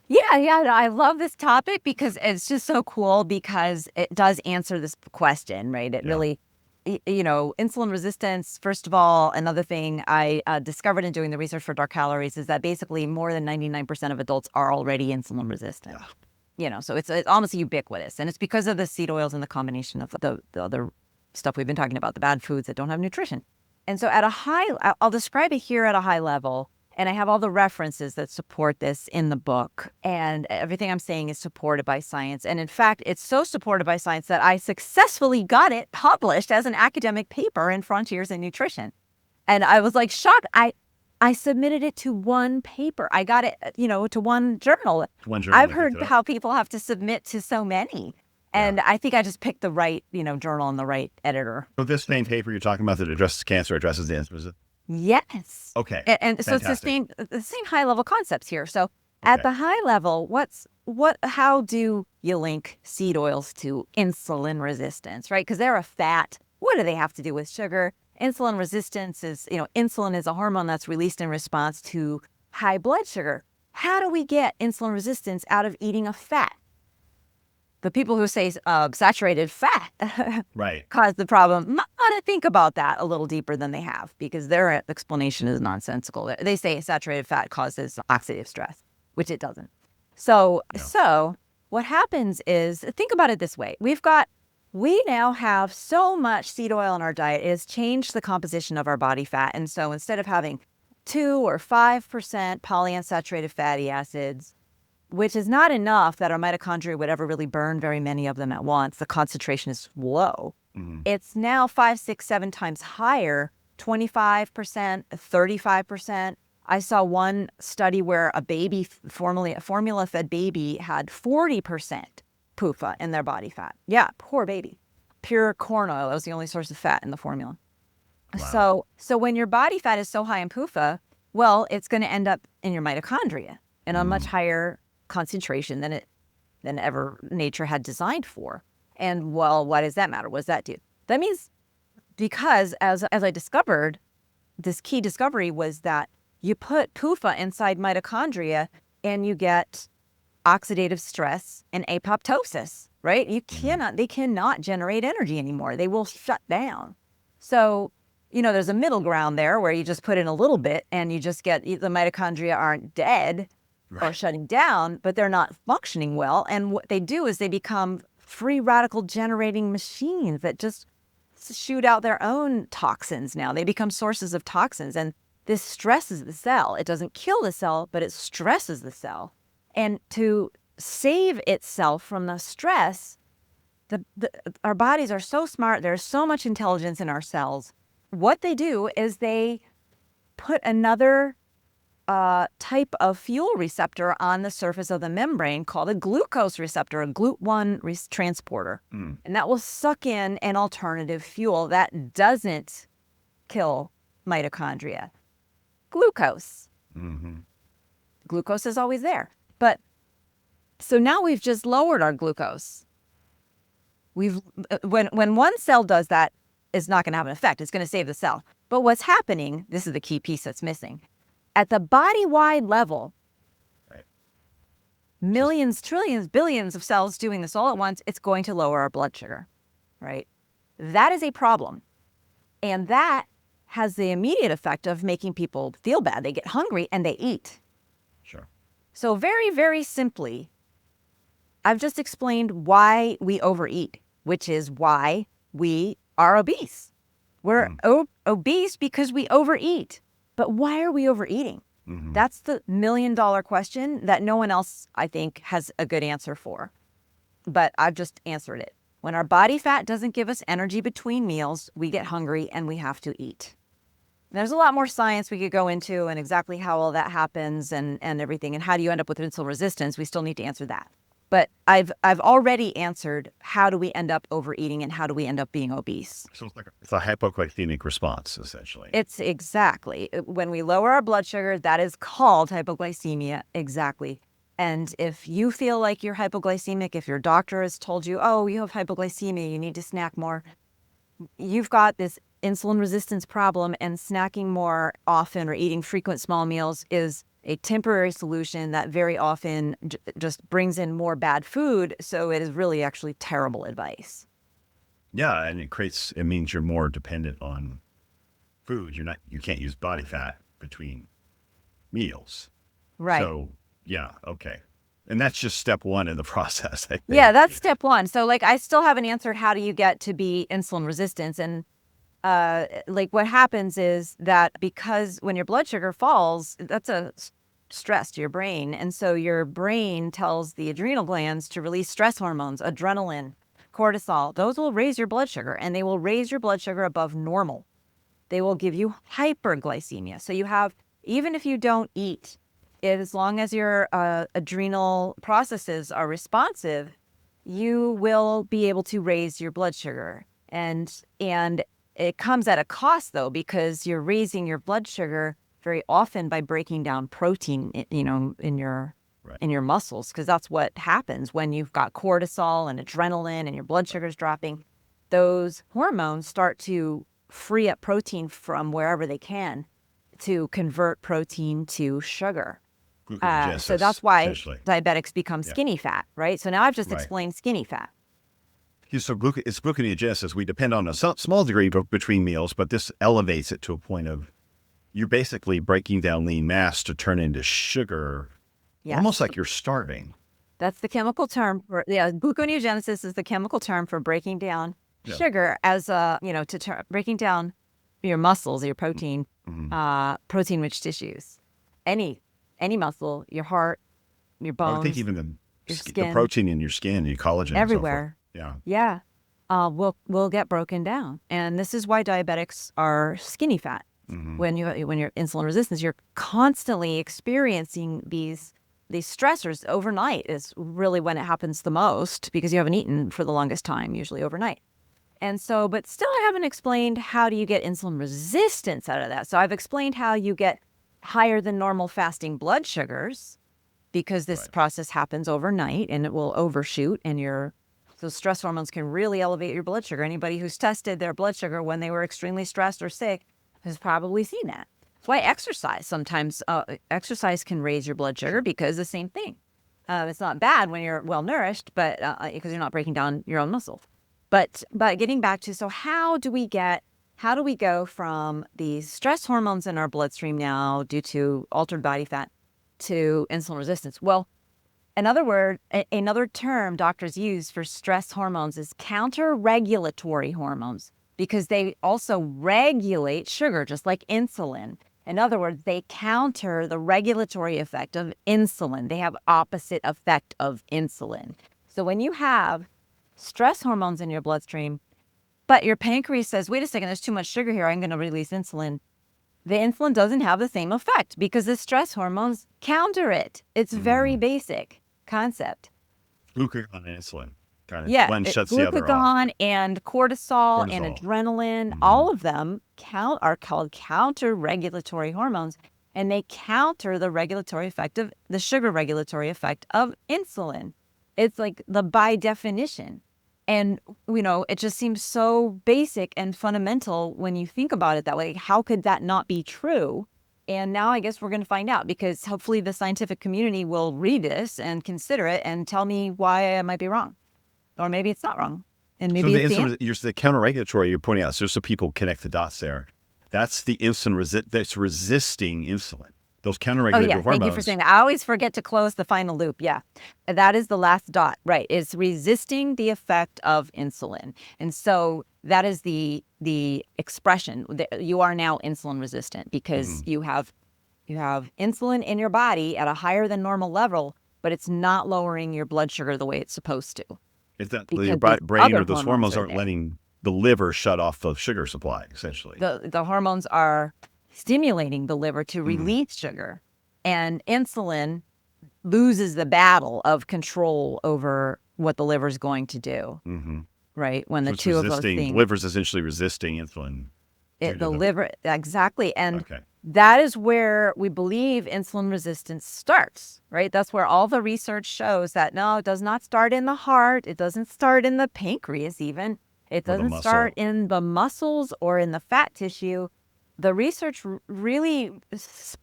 Yeah. I love this topic because it's just so cool, because it does answer this question, right? It really, insulin resistance, first of all, another thing I discovered in doing the research for Dark Calories is that basically more than 99% of adults are already insulin resistant. Yeah. So it's almost ubiquitous. And it's because of the seed oils and the combination of the other stuff we've been talking about, the bad foods that don't have nutrition. And so I'll describe it here at a high level. And I have all the references that support this in the book. And everything I'm saying is supported by science. And in fact, it's so supported by science that I successfully got it published as an academic paper in Frontiers in Nutrition. And I was like shocked. I submitted it to one paper. I got it, to one journal. I've heard how people have to submit to so many. And I think I just picked the right, journal and the right editor. So this main paper you're talking about that addresses cancer, addresses the answer, is it? Yes. Okay. And so it's the same high level concepts here. So at the high level, how do you link seed oils to insulin resistance, right? Because they're a fat. What do they have to do with sugar? Insulin resistance is, insulin is a hormone that's released in response to high blood sugar. How do we get insulin resistance out of eating a fat? The people who say saturated fat cause the problem ought to think about that a little deeper than they have, because their explanation is nonsensical. They say saturated fat causes oxidative stress, which it doesn't. So what happens is, think about it this way. We now have so much seed oil in our diet, it has changed the composition of our body fat. And so instead of having 2 or 5% polyunsaturated fatty acids, which is not enough that our mitochondria would ever really burn very many of them at once, the concentration is low. It's now 5, 6, 7 times higher, 25%, 35%. I saw one study where a baby, a formula-fed baby, had 40% PUFA in their body fat. Yeah, poor baby. Pure corn oil. That was the only source of fat in the formula. Wow. So when your body fat is so high in PUFA, well, it's going to end up in your mitochondria in a much higher concentration than ever nature had designed for. And well, why does that matter? What does that do? That means, because as I discovered, this key discovery was that you put PUFA inside mitochondria and you get oxidative stress and apoptosis, right? They cannot generate energy anymore. They will shut down. So, there's a middle ground there where you just put in a little bit and you just get, the mitochondria aren't dead or shutting down, but they're not functioning well. And what they do is they become free radical generating machines that just shoot out their own toxins now. They become sources of toxins. And this stresses the cell. It doesn't kill the cell, but it stresses the cell. And to save itself from the stress, our bodies are so smart. There's so much intelligence in our cells. What they do is they put another type of fuel receptor on the surface of the membrane called a glucose receptor, a GLUT1 transporter. And that will suck in an alternative fuel that doesn't kill mitochondria. Glucose. Glucose is always there. But so now we've just lowered our glucose. When one cell does that, it's not going to have an effect. It's going to save the cell. But what's happening, this is the key piece that's missing. At the body-wide level, millions, trillions, billions of cells doing this all at once, it's going to lower our blood sugar, right? That is a problem. And that has the immediate effect of making people feel bad. They get hungry and they eat. Sure. So very, very simply, I've just explained why we overeat, which is why we are obese. We're obese because we overeat. But why are we overeating? That's the $1 million question that no one else, I think, has a good answer for. But I've just answered it. When our body fat doesn't give us energy between meals, we get hungry and we have to eat. There's a lot more science we could go into and exactly how all that happens and everything. And how do you end up with insulin resistance? We still need to answer that. But I've already answered how do we end up overeating and how do we end up being obese. So it's a hypoglycemic response, essentially. It's exactly. When we lower our blood sugar, that is called hypoglycemia. Exactly. And if you feel like you're hypoglycemic, if your doctor has told you, oh, you have hypoglycemia, you need to snack more, you've got this insulin resistance problem, and snacking more often or eating frequent small meals is a temporary solution that very often just brings in more bad food. So it is really actually terrible advice. Yeah, and it means you're more dependent on food. You can't use body fat between meals. Right. So yeah, okay. And that's just step one in the process, I think. Yeah, that's step one. So I still haven't answered how do you get to be insulin resistant. And like what happens is that because when your blood sugar falls, that's a stress to your brain. And so your brain tells the adrenal glands to release stress hormones, adrenaline, cortisol. Those will raise your blood sugar, and they will raise your blood sugar above normal. They will give you hyperglycemia. So you have, even if you don't eat, as long as your adrenal processes are responsive, you will be able to raise your blood sugar. And it comes at a cost, though, because you're raising your blood sugar very often by breaking down protein, in your muscles, because that's what happens when you've got cortisol and adrenaline and your blood sugar's dropping. Those hormones start to free up protein from wherever they can to convert protein to sugar. So that's why diabetics become skinny fat, right? So now I've just explained skinny fat. So it's gluconeogenesis. We depend on a small degree between meals, but this elevates it to a point of you're basically breaking down lean mass to turn into sugar, almost like you're starving. That's the chemical term for, gluconeogenesis is the chemical term for breaking down sugar as breaking down your muscles, your protein, protein-rich tissues, any muscle, your heart, your bones. I think even your skin, the protein in your skin, your collagen, everywhere. And so forth. Will get broken down, and this is why diabetics are skinny fat. When you're insulin resistant, you're constantly experiencing these stressors. Overnight is really when it happens the most, because you haven't eaten for the longest time, usually overnight. And so, but still, I haven't explained how do you get insulin resistance out of that. So I've explained how you get higher than normal fasting blood sugars, because this process happens overnight and it will overshoot, and those stress hormones can really elevate your blood sugar. Anybody who's tested their blood sugar when they were extremely stressed or sick has probably seen that. That's why exercise sometimes, exercise can raise your blood sugar, because the same thing. It's not bad when you're well nourished, but because you're not breaking down your own muscle. But getting back to, so how do we go from these stress hormones in our bloodstream now due to altered body fat to insulin resistance? Well, another term doctors use for stress hormones is counter-regulatory hormones, because they also regulate sugar, just like insulin. In other words, they counter the regulatory effect of insulin. They have opposite effect of insulin. So when you have stress hormones in your bloodstream, but your pancreas says, wait a second, there's too much sugar here, I'm going to release insulin, the insulin doesn't have the same effect, because the stress hormones counter it. It's very basic concept. Glucagon and insulin. One shuts the other off. Glucagon and cortisol and adrenaline, all of them are called counter-regulatory hormones, and they counter the regulatory effect of the sugar regulatory effect of insulin. It's like by definition. And, it just seems so basic and fundamental when you think about it that way. How could that not be true? And now I guess we're going to find out, because hopefully the scientific community will read this and consider it and tell me why I might be wrong. Or maybe it's not wrong. And maybe it's the counter-regulatory you're pointing out, so people connect the dots there. That's the insulin that's resisting insulin. Those counter-regulatory hormones. Thank you for saying that. I always forget to close the final loop. Yeah, that is the last dot, right? It's resisting the effect of insulin. And so that is the expression that you are now insulin resistant, because you have insulin in your body at a higher than normal level, but it's not lowering your blood sugar the way it's supposed to. It's that your brain or those hormones aren't letting the liver shut off the sugar supply, essentially. The hormones are stimulating the liver to release sugar, and insulin loses the battle of control over what the liver is going to do. Right? When the two of those things, the liver's essentially resisting insulin. The liver, exactly, and that is where we believe insulin resistance starts. Right? That's where all the research shows that no, it does not start in the heart. It doesn't start in the pancreas, even. It doesn't start in the muscles or in the fat tissue. The research really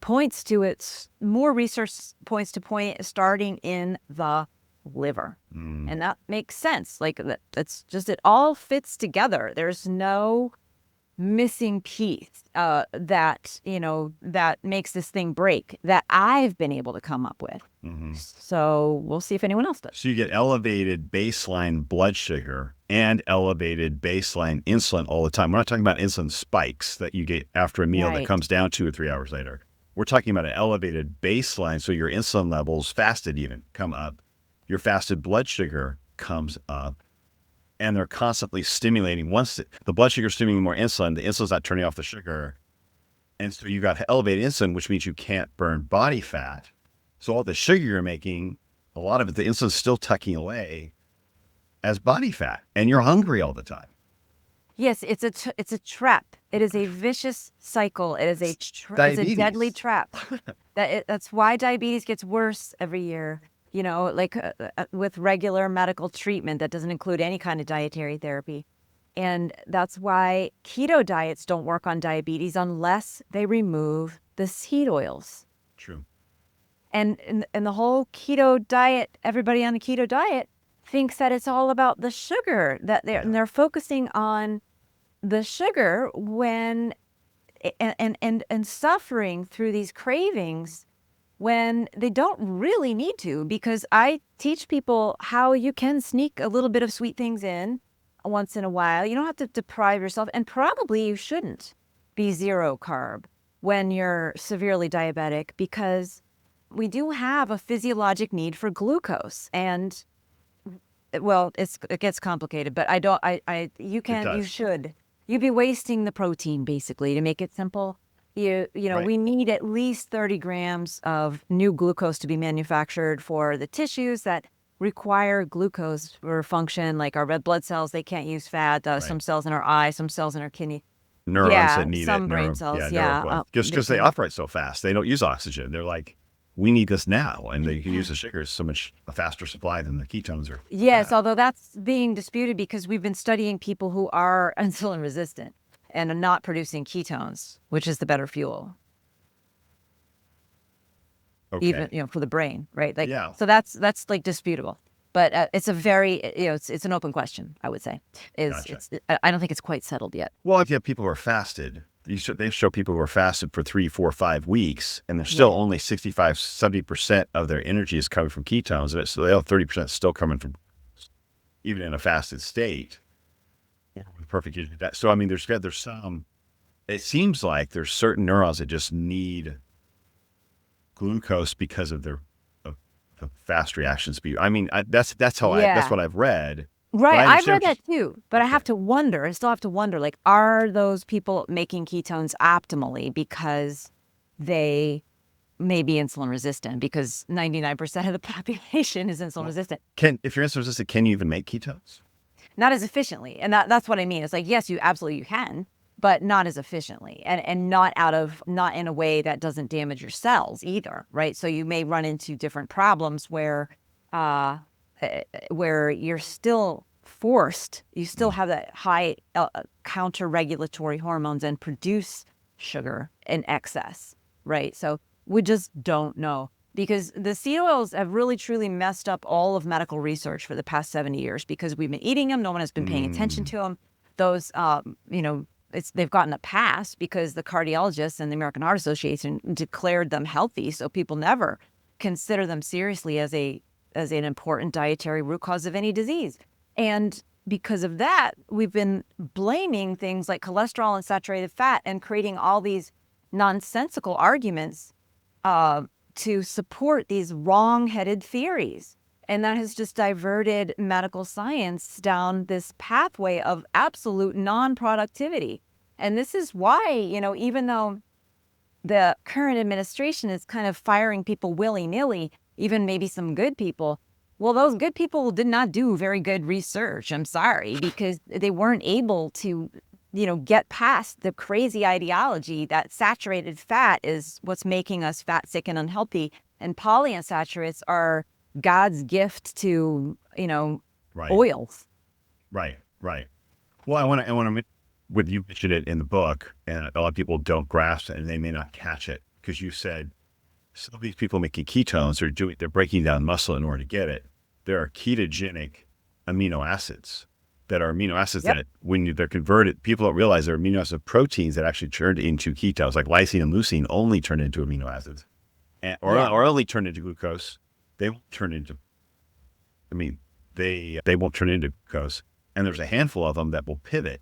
points to more research points to starting in the liver. And that makes sense. Like that's just, it all fits together. There's no missing piece that makes this thing break that I've been able to come up with. So we'll see if anyone else does. So you get elevated baseline blood sugar and elevated baseline insulin all the time. We're not talking about insulin spikes that you get after a meal that comes down 2 or 3 hours later. We're talking about an elevated baseline. So your insulin levels, fasted even, come up. Your fasted blood sugar comes up. And they're constantly stimulating. Once the blood sugar is stimulating more insulin, the insulin's not turning off the sugar. And so you got elevated insulin, which means you can't burn body fat. So all the sugar you're making, a lot of it, the insulin's still tucking away as body fat, and you're hungry all the time. Yes, it's a trap. It is a vicious cycle. It is it's a deadly trap. That's why diabetes gets worse every year. You know, like with regular medical treatment that doesn't include any kind of dietary therapy. And that's why keto diets don't work on diabetes unless they remove the seed oils. True. And the whole keto diet, everybody on the keto diet thinks that it's all about the sugar, that they're focusing on the sugar when and suffering through these cravings when they don't really need to, because I teach people how you can sneak a little bit of sweet things in once in a while. You don't have to deprive yourself, and probably you shouldn't be zero carb when you're severely diabetic, because we do have a physiologic need for glucose. And well, it gets complicated, but you should. You'd be wasting the protein, basically, to make it simple. Right. We need at least 30 grams of new glucose to be manufactured for the tissues that require glucose for function, like our red blood cells. They can't use fat. Some cells in our eye, some cells in our kidney. Neurons that need some it. brain cells. Just because they operate so fast. They don't use oxygen. They're like, we need this now. And they can use the sugars so much a faster supply than the ketones are. Yes, although that's being disputed because we've been studying people who are insulin resistant and are not producing ketones, which is the better fuel. Okay. Even, for the brain, right? So that's like disputable, but it's a very, it's an open question, I would say. I don't think it's quite settled yet. Well, if you have people who are fasted, they show people who are fasted for 3, 4, 5 weeks, and they're still only 65, 70% of their energy is coming from ketones. So they have 30% still coming from, even in a fasted state. With perfect diet. So I mean, there's some. It seems like there's certain neurons that just need glucose because of the fast reaction speed. I mean, that's what I've read. Right, I've read that too, but I still have to wonder, like, are those people making ketones optimally because they may be insulin resistant? Because 99% of the population is insulin resistant. If you're insulin resistant, can you even make ketones? Not as efficiently, and that's what I mean. It's like, yes, you can, but not as efficiently, and not in a way that doesn't damage your cells either, right? So you may run into different problems where you're still forced, you still have that high counter-regulatory hormones and produce sugar in excess, right? So we just don't know, because the seed oils have really truly messed up all of medical research for the past 70 years because we've been eating them. No one has been paying attention to them. Those, they've gotten a pass because the cardiologists and the American Heart Association declared them healthy. So people never consider them seriously as an important dietary root cause of any disease. And because of that, we've been blaming things like cholesterol and saturated fat and creating all these nonsensical arguments to support these wrong-headed theories. And that has just diverted medical science down this pathway of absolute non-productivity. And this is why, even though the current administration is kind of firing people willy-nilly, even maybe some good people, well, those good people did not do very good research. I'm sorry, because they weren't able to, get past the crazy ideology that saturated fat is what's making us fat, sick, and unhealthy. And polyunsaturates are God's gift to, oils. Right. Well, I want to, when you mentioned it in the book, and a lot of people don't grasp it and they may not catch it, because you said some of these people making ketones they're breaking down muscle in order to get it. There are ketogenic amino acids that when they're converted, people don't realize they're amino acid proteins that actually turn into ketones, like lysine and leucine only turn into amino acids, or only turn into glucose. They won't turn into, they won't turn into glucose. And there's a handful of them that will pivot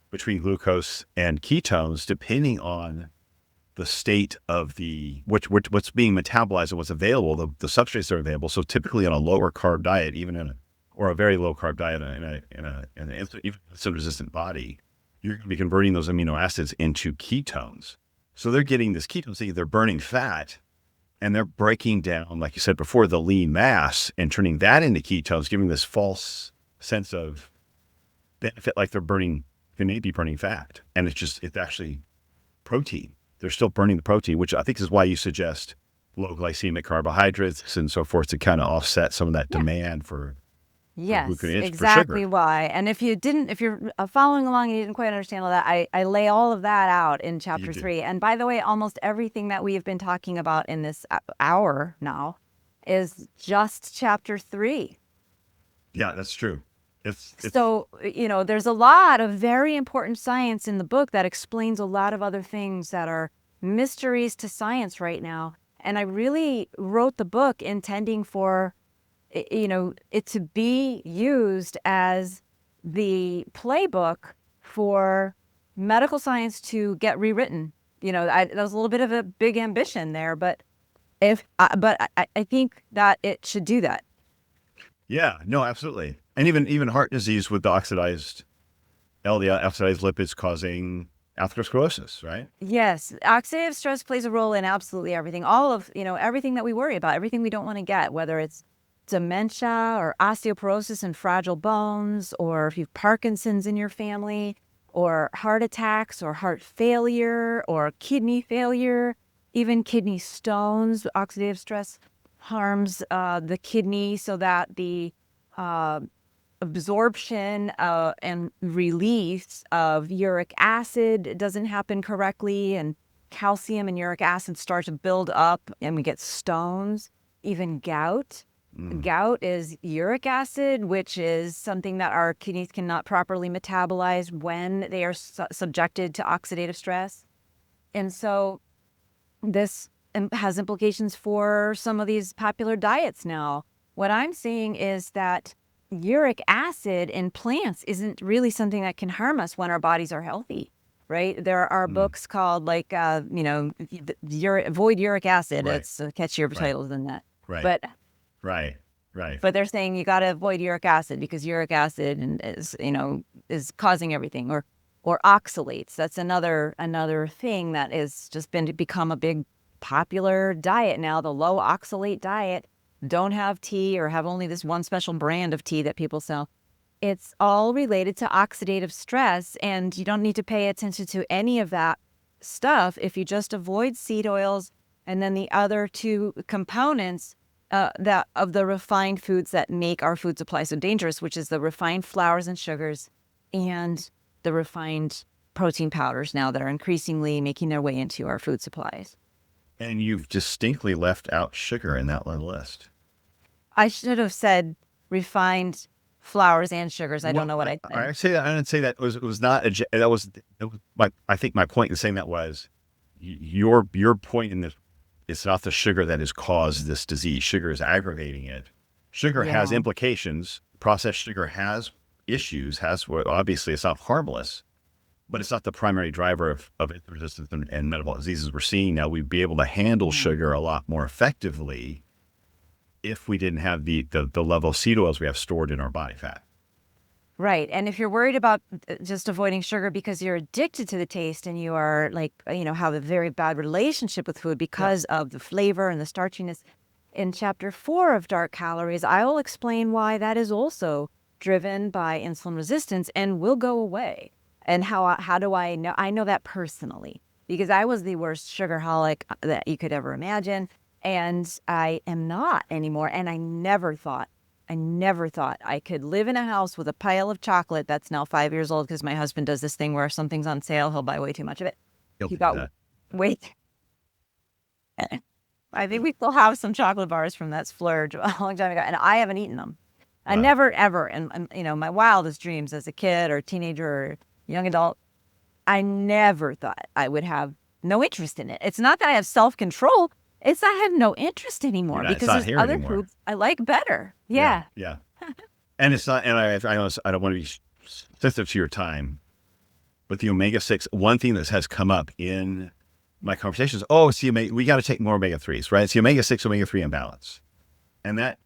between glucose and ketones depending on the state of what's being metabolized and what's available, the substrates that are available. So typically on a lower carb diet, or a very low carb diet in an insulin resistant body, you're going to be converting those amino acids into ketones. So they're getting this ketone state, they're burning fat, and they're breaking down, like you said before, the lean mass and turning that into ketones, giving this false sense of benefit, like they may be burning fat. And it's actually protein. They're still burning the protein, which I think is why you suggest low glycemic carbohydrates and so forth to kind of offset some of that demand for Yes, gluconeogenesis, exactly for sugar. why. And if you're following along and you didn't quite understand all that, I lay all of that out in You chapter do. 3. And by the way, almost everything that we have been talking about in this hour now is just chapter 3. Yeah, that's true. So, there's a lot of very important science in the book that explains a lot of other things that are mysteries to science right now. And I really wrote the book intending for it to be used as the playbook for medical science to get rewritten. That was a little bit of a big ambition there, but I think that it should do that. Yeah, no, absolutely. And even heart disease with the oxidized LDL, oxidized lipids causing atherosclerosis, right? Yes, oxidative stress plays a role in absolutely everything. All of, everything that we worry about, everything we don't want to get, whether it's dementia or osteoporosis and fragile bones, or if you've Parkinson's in your family, or heart attacks or heart failure or kidney failure, even kidney stones. Oxidative stress harms the kidney so that the absorption and release of uric acid doesn't happen correctly, and calcium and uric acid start to build up and we get stones. Even gout. Gout is uric acid, which is something that our kidneys cannot properly metabolize when they are subjected to oxidative stress. And so this has implications for some of these popular diets now. What I'm seeing is that uric acid in plants isn't really something that can harm us when our bodies are healthy, right? There are books called avoid uric acid. Right. It's a catchier title than that. Right. But Right. but they're saying you got to avoid uric acid because uric acid is causing everything, or oxalates. That's another thing that is just become a big popular diet now. The low oxalate diet. Don't have tea or have only this one special brand of tea that people sell. It's all related to oxidative stress, and you don't need to pay attention to any of that stuff if you just avoid seed oils and then the other two components that of the refined foods that make our food supply so dangerous, which is the refined flours and sugars and the refined protein powders now that are increasingly making their way into our food supplies. And you've distinctly left out sugar in that list. I should have said refined flours and sugars. I don't know what I said. I say that. I didn't say that. It was not. That was I think my point in saying that was your point in this. It's not the sugar that has caused this disease. Sugar is aggravating it. Sugar has implications. Processed sugar has issues. Obviously it's not harmless, but it's not the primary driver of insulin resistance and metabolic diseases we're seeing now. We'd be able to handle sugar a lot more effectively if we didn't have the level of seed oils we have stored in our body fat. Right. And if you're worried about just avoiding sugar because you're addicted to the taste and you are have a very bad relationship with food because of the flavor and the starchiness, in chapter 4 of Dark Calories, I will explain why that is also driven by insulin resistance and will go away. And how do I know? I know that personally because I was the worst sugarholic that you could ever imagine. And I am not anymore. And I never thought I could live in a house with a pile of chocolate that's now 5 years old because my husband does this thing where if something's on sale, he'll buy way too much of it. He got way. I think we still have some chocolate bars from that splurge a long time ago, and I haven't eaten them. Wow. I never, ever, and my wildest dreams as a kid or teenager or young adult, I never thought I would have no interest in it. It's not that I have self-control. It's I have no interest anymore because there's other foods I like better. Yeah. Yeah. And it's not, and I don't want to be sensitive to your time, but the omega-6, one thing that has come up in my conversations, we got to take more omega-3s, right? It's the omega-6, omega-3 imbalance. And that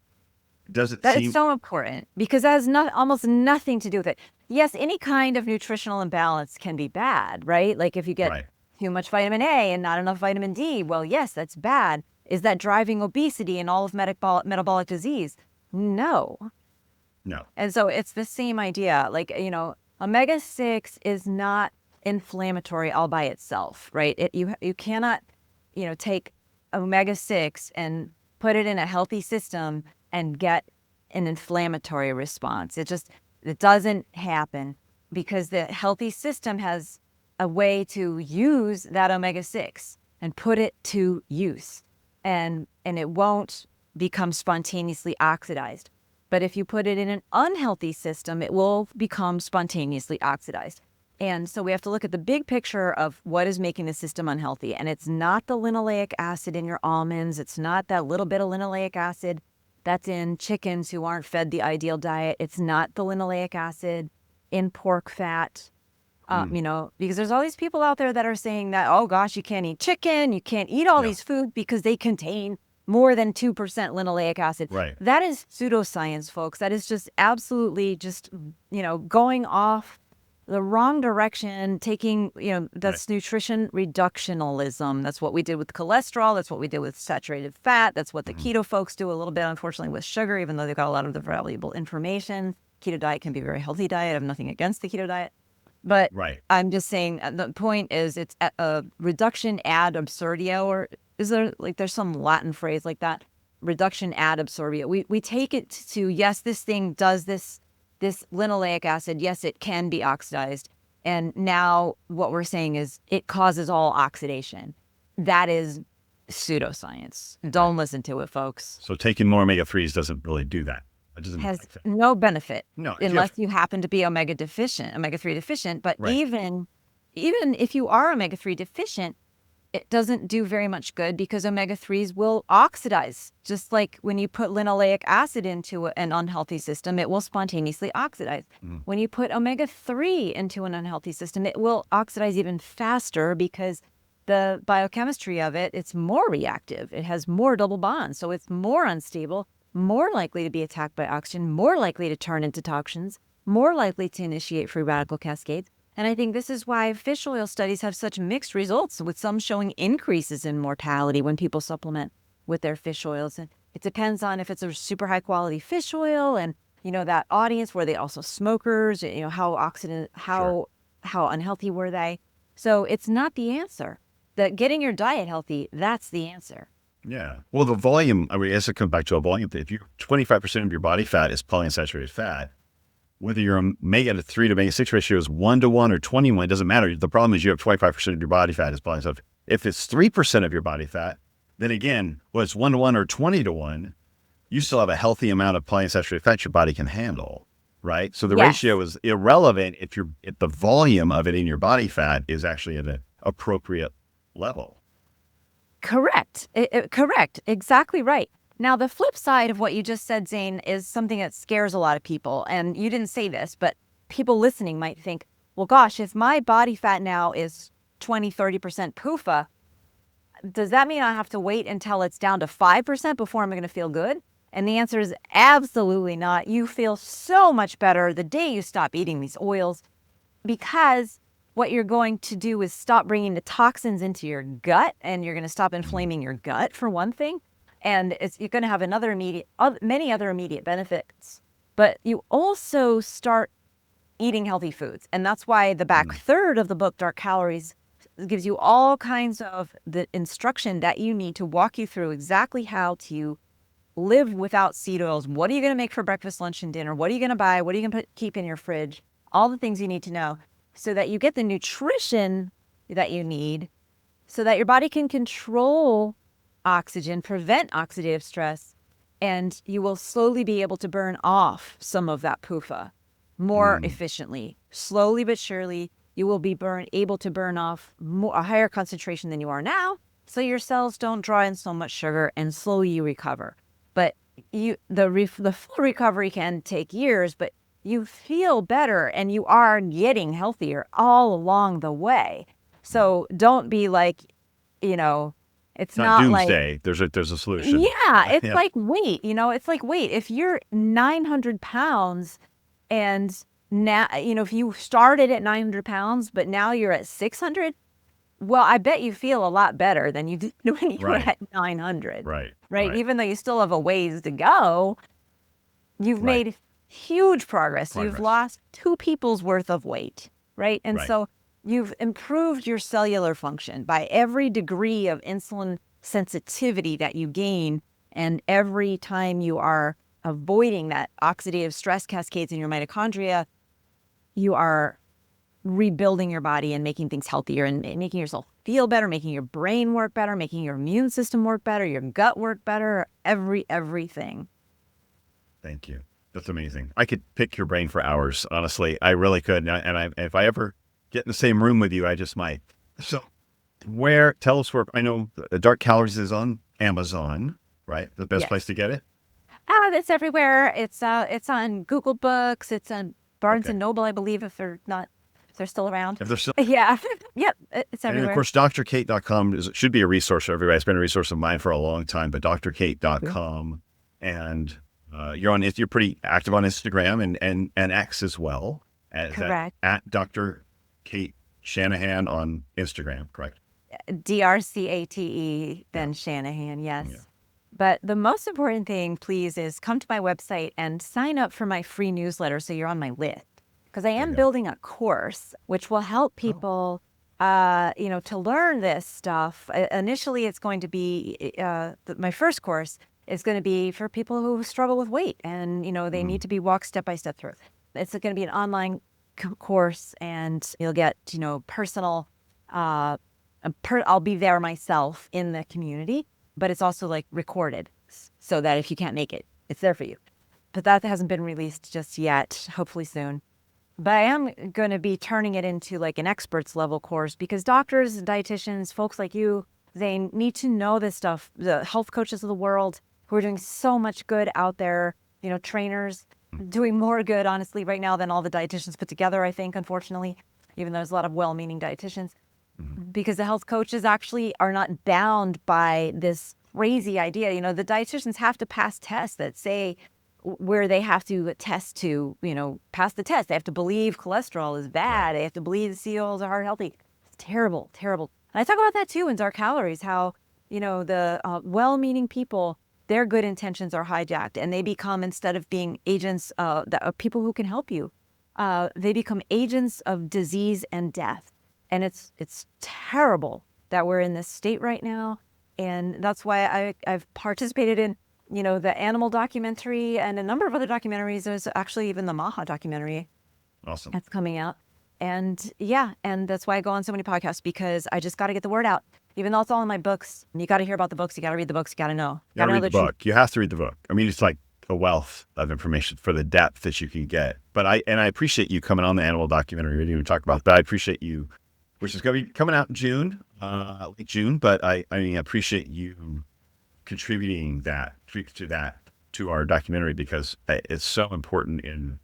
doesn't That seem... is so important because that has almost nothing to do with it. Yes, any kind of nutritional imbalance can be bad, right? Like if you get Right. too much vitamin A and not enough vitamin D, well, yes, that's bad. Is that driving obesity and all of metabolic disease? No. No. And so it's the same idea. Like, omega-6 is not inflammatory all by itself, right? You cannot, take omega-6 and put it in a healthy system and get an inflammatory response. It doesn't happen because the healthy system has a way to use that omega-6 and put it to use. And it won't become spontaneously oxidized. But if you put it in an unhealthy system, it will become spontaneously oxidized. And so we have to look at the big picture of what is making the system unhealthy. And it's not the linoleic acid in your almonds. It's not that little bit of linoleic acid that's in chickens who aren't fed the ideal diet. It's not the linoleic acid in pork fat, because there's all these people out there that are saying that, oh gosh, you can't eat chicken, you can't eat all these foods because they contain more than 2% linoleic acid. Right. That is pseudoscience, folks. That is just absolutely just, going off the wrong direction, taking, that's nutrition reductionism. That's what we did with cholesterol. That's what we did with saturated fat. That's what the keto folks do a little bit, unfortunately, with sugar, even though they've got a lot of the valuable information. Keto diet can be a very healthy diet. I have nothing against the keto diet. But I'm just saying the point is it's a reduction ad absurdum, or is there there's some Latin phrase like that, reduction ad absurdum. We take it to, yes, this thing does this linoleic acid. Yes, it can be oxidized. And now what we're saying is it causes all oxidation. That is pseudoscience. Don't listen to it, folks. So taking more omega-3s doesn't really do that. It doesn't has no benefit. No, unless you happen to be omega-3 deficient. But even if you are omega-3 deficient, it doesn't do very much good because omega-3s will oxidize. Just like when you put linoleic acid into an unhealthy system, it will spontaneously oxidize. When you put omega-3 into an unhealthy system, it will oxidize even faster because the biochemistry of it's more reactive. It has more double bonds, so it's more unstable, more likely to be attacked by oxygen, more likely to turn into toxins, more likely to initiate free radical cascades. And I think this is why fish oil studies have such mixed results, with some showing increases in mortality when people supplement with their fish oils. And it depends on if it's a super high quality fish oil and, that audience, were they also smokers, how unhealthy were they? So it's not the answer. That getting your diet healthy, that's the answer. Yeah. Well, the volume, I guess it comes back to a volume thing. If you 25% of your body fat is polyunsaturated fat, whether your omega-3 to omega-6 ratio is 1-to-1 or 20-1, it doesn't matter. The problem is you have 25% of your body fat is polyunsaturated. If it's 3% of your body fat, then again, whether it's 1-to-1 or 20-to-1, you still have a healthy amount of polyunsaturated fat your body can handle, right? So the ratio is irrelevant if the volume of it in your body fat is actually at an appropriate level. Correct. Correct. Exactly right. Now, the flip side of what you just said, Zane, is something that scares a lot of people. And you didn't say this, but people listening might think, well, gosh, if my body fat now is 20-30% PUFA, does that mean I have to wait until it's down to 5% before I'm going to feel good? And the answer is absolutely not. You feel so much better the day you stop eating these oils, because what you're going to do is stop bringing the toxins into your gut, and you're going to stop inflaming your gut, for one thing. And you're going to have many other immediate benefits. But you also start eating healthy foods. And that's why the back third of the book, Dark Calories, gives you all kinds of the instruction that you need to walk you through exactly how to live without seed oils. What are you going to make for breakfast, lunch, and dinner? What are you going to buy? What are you going to keep in your fridge? All the things you need to know, so that you get the nutrition that you need, so that your body can control oxygen, prevent oxidative stress, and you will slowly be able to burn off some of that PUFA more efficiently. Slowly but surely, you will be able to burn off a higher concentration than you are now, so your cells don't draw in so much sugar, and slowly you recover. But the full recovery can take years, but you feel better and you are getting healthier all along the way. So don't be like, it's Not not like, doomsday. There's a solution. yeah, it's Yeah. like weight, it's like weight. If you're 900 pounds and now, if you started at 900 pounds, but now you're at 600, well, I bet you feel a lot better than you did when you were Right. at 900, Right. right? Right. Even though you still have a ways to go, you've Right. made huge progress. You've Progress. lost 2 people's worth of weight, right? And Right. so you've improved your cellular function by every degree of insulin sensitivity that you gain. And every time you are avoiding that oxidative stress cascades in your mitochondria, you are rebuilding your body and making things healthier and making yourself feel better, making your brain work better, making your immune system work better, your gut work better, everything. Thank you. That's amazing. I could pick your brain for hours. Honestly, I really could. If I ever get in the same room with you, I just might. So, tell us where. I know the Dark Calories is on Amazon, right? The best Yes. place to get it. It's everywhere. It's on Google Books. It's on Barnes Okay. and Noble, I believe, if they're still around. If there's still, Yeah. Yep. It's and everywhere. of course, drcate.com should be a resource for everybody. It's been a resource of mine for a long time, but drcate.com. And you're pretty active on Instagram and X as well. Correct. At Dr. Cate Shanahan on Instagram, correct? DRCATE, then Shanahan, yes. Yeah. But the most important thing, please, is come to my website and sign up for my free newsletter so you're on my list. Because I am building a course which will help people, to learn this stuff. Initially, it's going to be my first course is going to be for people who struggle with weight and, they need to be walked step by step through. It's going to be an online course and you'll get, personal, I'll be there myself in the community, but it's also like recorded so that if you can't make it, it's there for you. But that hasn't been released just yet, hopefully soon. But I am going to be turning it into like an experts level course because doctors and dietitians, folks like you, they need to know this stuff. The health coaches of the world who are doing so much good out there, trainers doing more good, honestly, right now than all the dietitians put together, I think, unfortunately, even though there's a lot of well-meaning dietitians. Because the health coaches actually are not bound by this crazy idea. The dietitians have to pass tests that say where they have to test to, pass the test. They have to believe cholesterol is bad. They have to believe the COs are heart healthy. It's terrible, terrible. And I talk about that too in Dark Calories, how, the well-meaning people, their good intentions are hijacked and they become, instead of being agents of people who can help you, they become agents of disease and death. And it's terrible that we're in this state right now. And that's why I've participated in, the animal documentary and a number of other documentaries. There's actually even the Maha documentary. Awesome. That's coming out. And and that's why I go on so many podcasts, because I just got to get the word out. Even though it's all in my books, you got to hear about the books. You got to read the books. You got to know. You got to read the book. You have to read the book. I mean, it's like a wealth of information for the depth that you can get. But I appreciate you coming on the animal documentary. We didn't even talk about that. I appreciate you, which is going to be coming out in June, late June. But I appreciate you contributing to our documentary, because it's so important in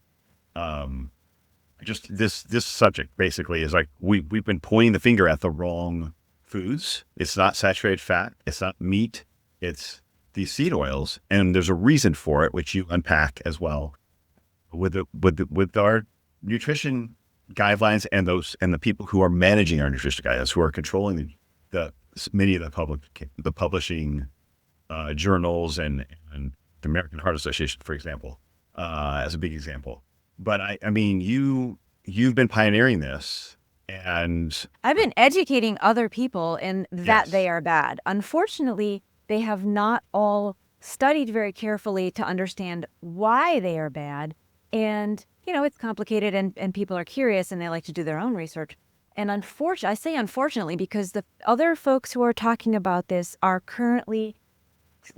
just this subject. Basically, is like we've been pointing the finger at the wrong foods. It's not saturated fat. It's not meat. It's these seed oils, and there's a reason for it, which you unpack as well with our nutrition guidelines and the people who are managing our nutrition guidelines, who are controlling many of the publishing journals and the American Heart Association, for example, as a big example. But I mean, you've been pioneering this, and I've been educating other people in that they are bad. Unfortunately, they have not all studied very carefully to understand why they are bad. And, it's complicated and people are curious and they like to do their own research. And I say unfortunately, because the other folks who are talking about this are currently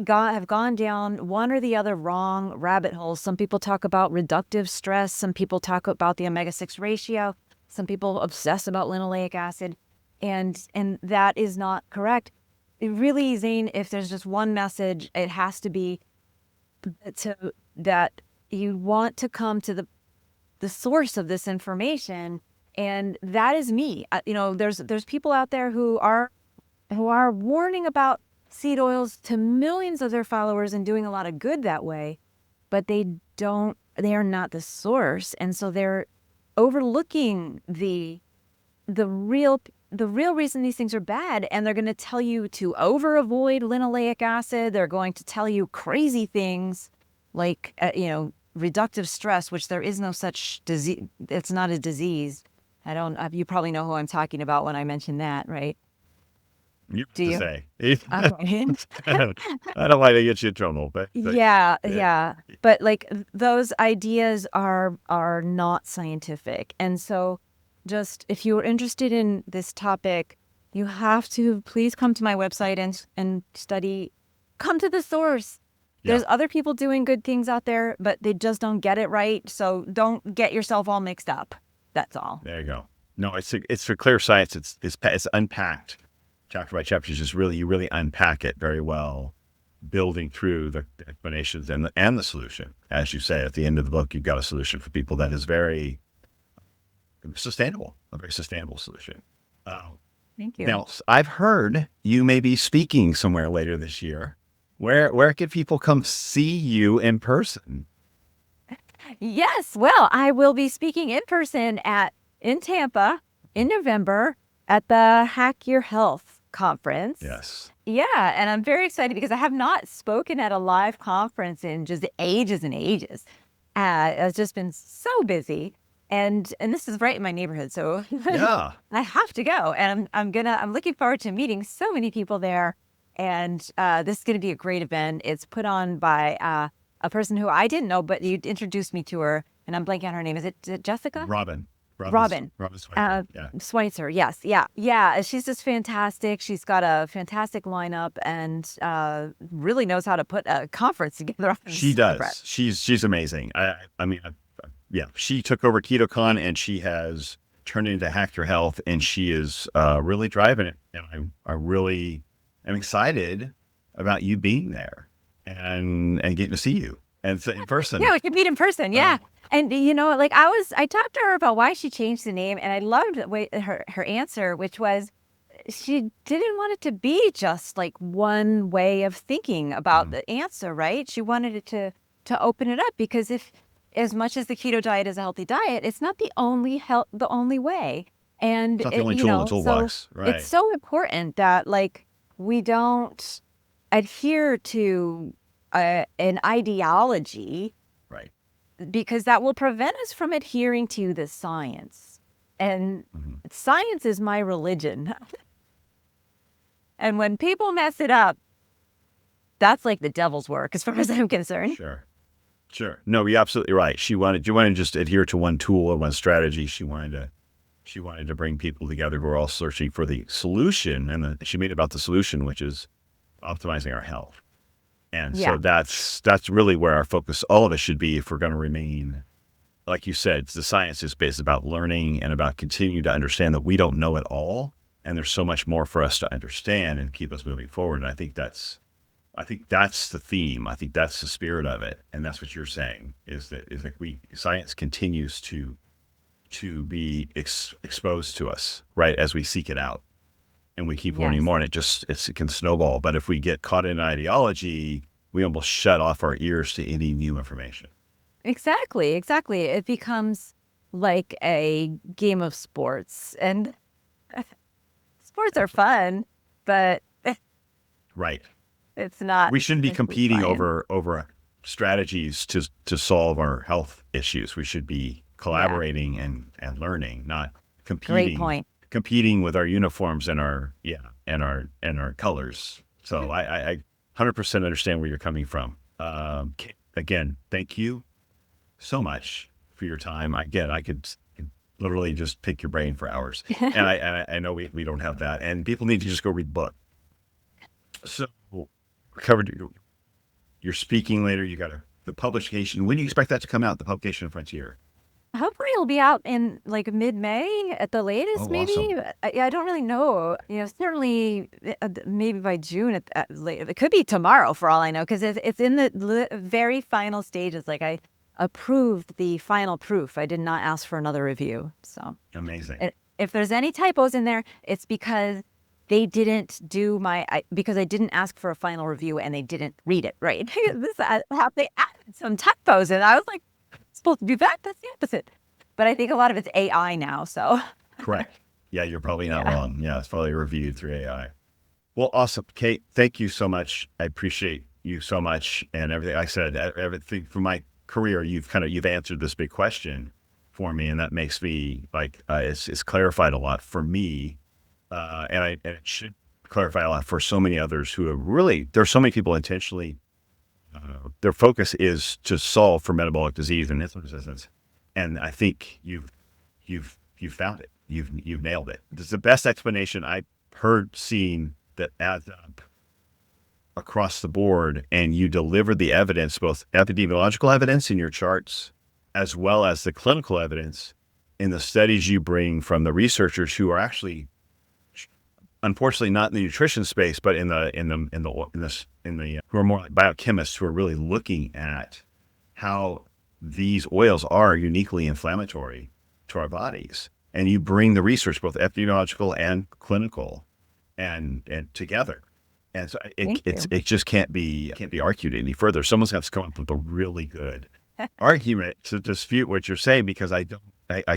have gone down one or the other wrong rabbit holes. Some people talk about reductive stress. Some people talk about the omega-6 ratio. Some people obsess about linoleic acid. And that is not correct. It really, Zane, if there's just one message, it has to be that you want to come to the source of this information, and that is me. There's people out there who are warning about seed oils to millions of their followers and doing a lot of good that way, but they are not the source, and so they're overlooking the real reason these things are bad, and they're going to tell you to avoid linoleic acid. They're going to tell you crazy things like reductive stress, which there is no such disease. It's not a disease. You probably know who I'm talking about when I mention that, right? You Do have to you? say. Okay. I don't like to get you in trouble, but Yeah. But like those ideas are not scientific. And so just if you're interested in this topic, you have to please come to my website and study. Come to the source. yeah, There's other people doing good things out there, but they just don't get it right. So don't get yourself all mixed up. That's all. there you go. No, it's for clear science. It's unpacked chapter by chapter. You really unpack it very well, building through the explanations and the solution. As you say, at the end of the book, you've got a solution for people that is very sustainable, a very sustainable solution. Thank you. Now, I've heard you may be speaking somewhere later this year. Where can people come see you in person? Yes. Well, I will be speaking in person in Tampa in November at the Hack Your Health conference. Yes. Yeah, and I'm very excited because I have not spoken at a live conference in just ages and ages. I've just been so busy, and this is right in my neighborhood, so Yeah. I have to go. And I'm looking forward to meeting so many people there, and this is gonna be a great event. It's put on by a person who I didn't know, but you introduced me to her, and I'm blanking on her name. Is it Jessica? Robin. Robin. Schweitzer. Yeah. Schweitzer, yes. Yeah. She's just fantastic. She's got a fantastic lineup and really knows how to put a conference together. She does. She's amazing. Yeah. She took over KetoCon and she has turned it into Hack Your Health, and she is really driving it. And I really am excited about you being there and getting to see you and in person. Yeah, we can meet in person. Yeah. And I talked to her about why she changed the name, and I loved her answer, which was she didn't want it to be just like one way of thinking about the answer, right? She wanted it to open it up, because as much as the keto diet is a healthy diet, it's not the only way. And It's not the only tool in the toolbox, right? It's so important that we don't adhere to an ideology, Right. because that will prevent us from adhering to the science. And science is my religion. And when people mess it up, that's like the devil's work, as far as I'm concerned. Sure. No, you're absolutely right. You wanted to just adhere to one tool or one strategy. She wanted to bring people together who are all searching for the solution, and she made it about the solution, which is optimizing our health. And so that's really where our focus, all of us, should be if we're going to remain, like you said, the science is based about learning and about continuing to understand that we don't know it all, and there's so much more for us to understand and keep us moving forward. And I think that's the theme. I think that's the spirit of it, and that's what you're saying is that science continues to be exposed to us, right, as we seek it out. And we keep learning more, and it can snowball. But if we get caught in ideology, we almost shut off our ears to any new information. Exactly. It becomes like a game of sports, and sports are fun, but right, it's not. We shouldn't be competing over strategies to solve our health issues. We should be collaborating and learning, not competing. Great point. Competing with our uniforms and our colors. So I 100% understand where you're coming from. Again, thank you so much for your time. Again, I could literally just pick your brain for hours, and I know we don't have that. And people need to just go read the book. So we covered. You're speaking later. You got the publication. When do you expect that to come out? The publication in Frontier. Hopefully will be out in like mid-May at the latest, Oh, maybe. awesome. I don't really know. Certainly maybe by June at late. It could be tomorrow for all I know, because it's in the very final stages. Like I approved the final proof. I did not ask for another review. So Amazing. if there's any typos in there, it's because they didn't do because I didn't ask for a final review and they didn't read it right. They added some typos, and I was like, supposed to do that. That's the opposite. But I think a lot of it's AI now. So Correct. Yeah, you're probably not yeah. wrong. Yeah, it's probably reviewed through AI. Well, awesome. Cate, thank you so much. I appreciate you so much and everything. I said everything from my career, you've answered this big question for me, and that makes me like it's clarified a lot for me, and it should clarify a lot for so many others who have really. There's so many people intentionally. Their focus is to solve for metabolic disease and insulin resistance, and I think you've found it. You've nailed it. This is the best explanation I've heard seen that adds up across the board, and you deliver the evidence, both epidemiological evidence in your charts, as well as the clinical evidence in the studies you bring from the researchers who are actually, unfortunately, not in the nutrition space, but who are more like biochemists who are really looking at how these oils are uniquely inflammatory to our bodies. And you bring the research, both epidemiological and clinical, and together. And so it just can't be argued any further. Someone's got to come up with a really good argument to dispute what you're saying, because I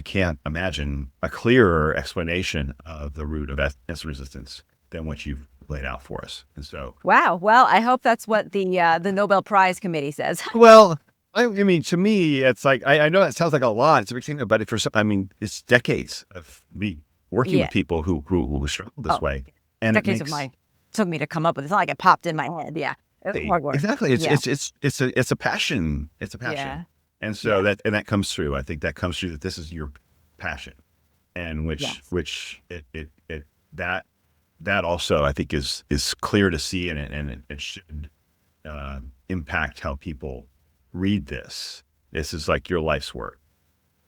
can't imagine a clearer explanation of the root of insulin resistance than what you've laid out for us. And so, Wow. Well, I hope that's what the Nobel Prize committee says. well, I mean, to me, it's like I know that sounds like a lot. It's a big thing, but it's decades of me working with people who struggle this way, and decades of mine took me to come up with it. It's not like it popped in my head. Yeah, it was hard work. Exactly. It's a passion. It's a passion. Yeah. And so that comes through. I think that comes through, that this is your passion, and that also I think is clear to see, and it should impact how people read this. This is like your life's work.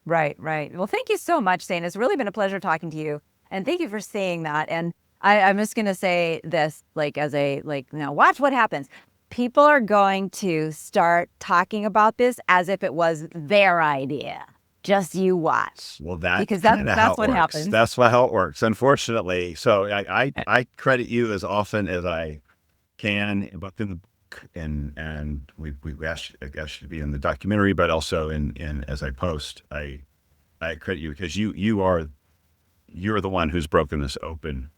Right. Well, thank you so much, Zane. It's really been a pleasure talking to you, and thank you for saying that. And I'm just gonna say this, now watch what happens. People are going to start talking about this as if it was their idea. Just you watch. Well, because that's what happens. That's how it works, unfortunately. So I credit you as often as I can, both in the book and we asked you to be in the documentary, but also in as I post, I credit you, because you're the one who's broken this open.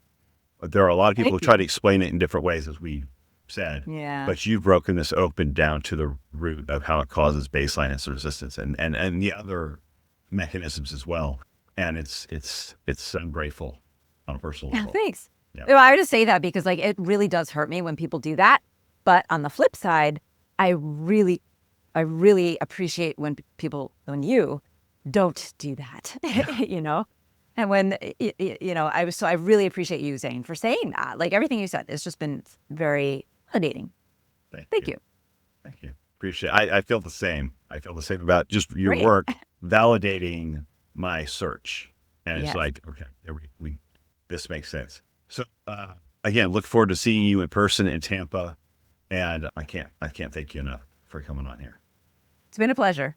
There are a lot of people who try to explain it in different ways, as we said. Yeah. But you've broken this open down to the root of how it causes baseline insulin resistance and the other mechanisms as well. And I'm grateful on a personal level. Thanks. Yeah. Well, I just say that because it really does hurt me when people do that. But on the flip side, I really appreciate when you don't do that, And when, I really appreciate you, Zane, for saying that. Like, everything you said has just been very validating. Thank you. Thank you. Appreciate it. I feel the same. I feel the same about just your work validating my search. And it's like, okay, this makes sense. So, again, look forward to seeing you in person in Tampa. And I can't thank you enough for coming on here. It's been a pleasure.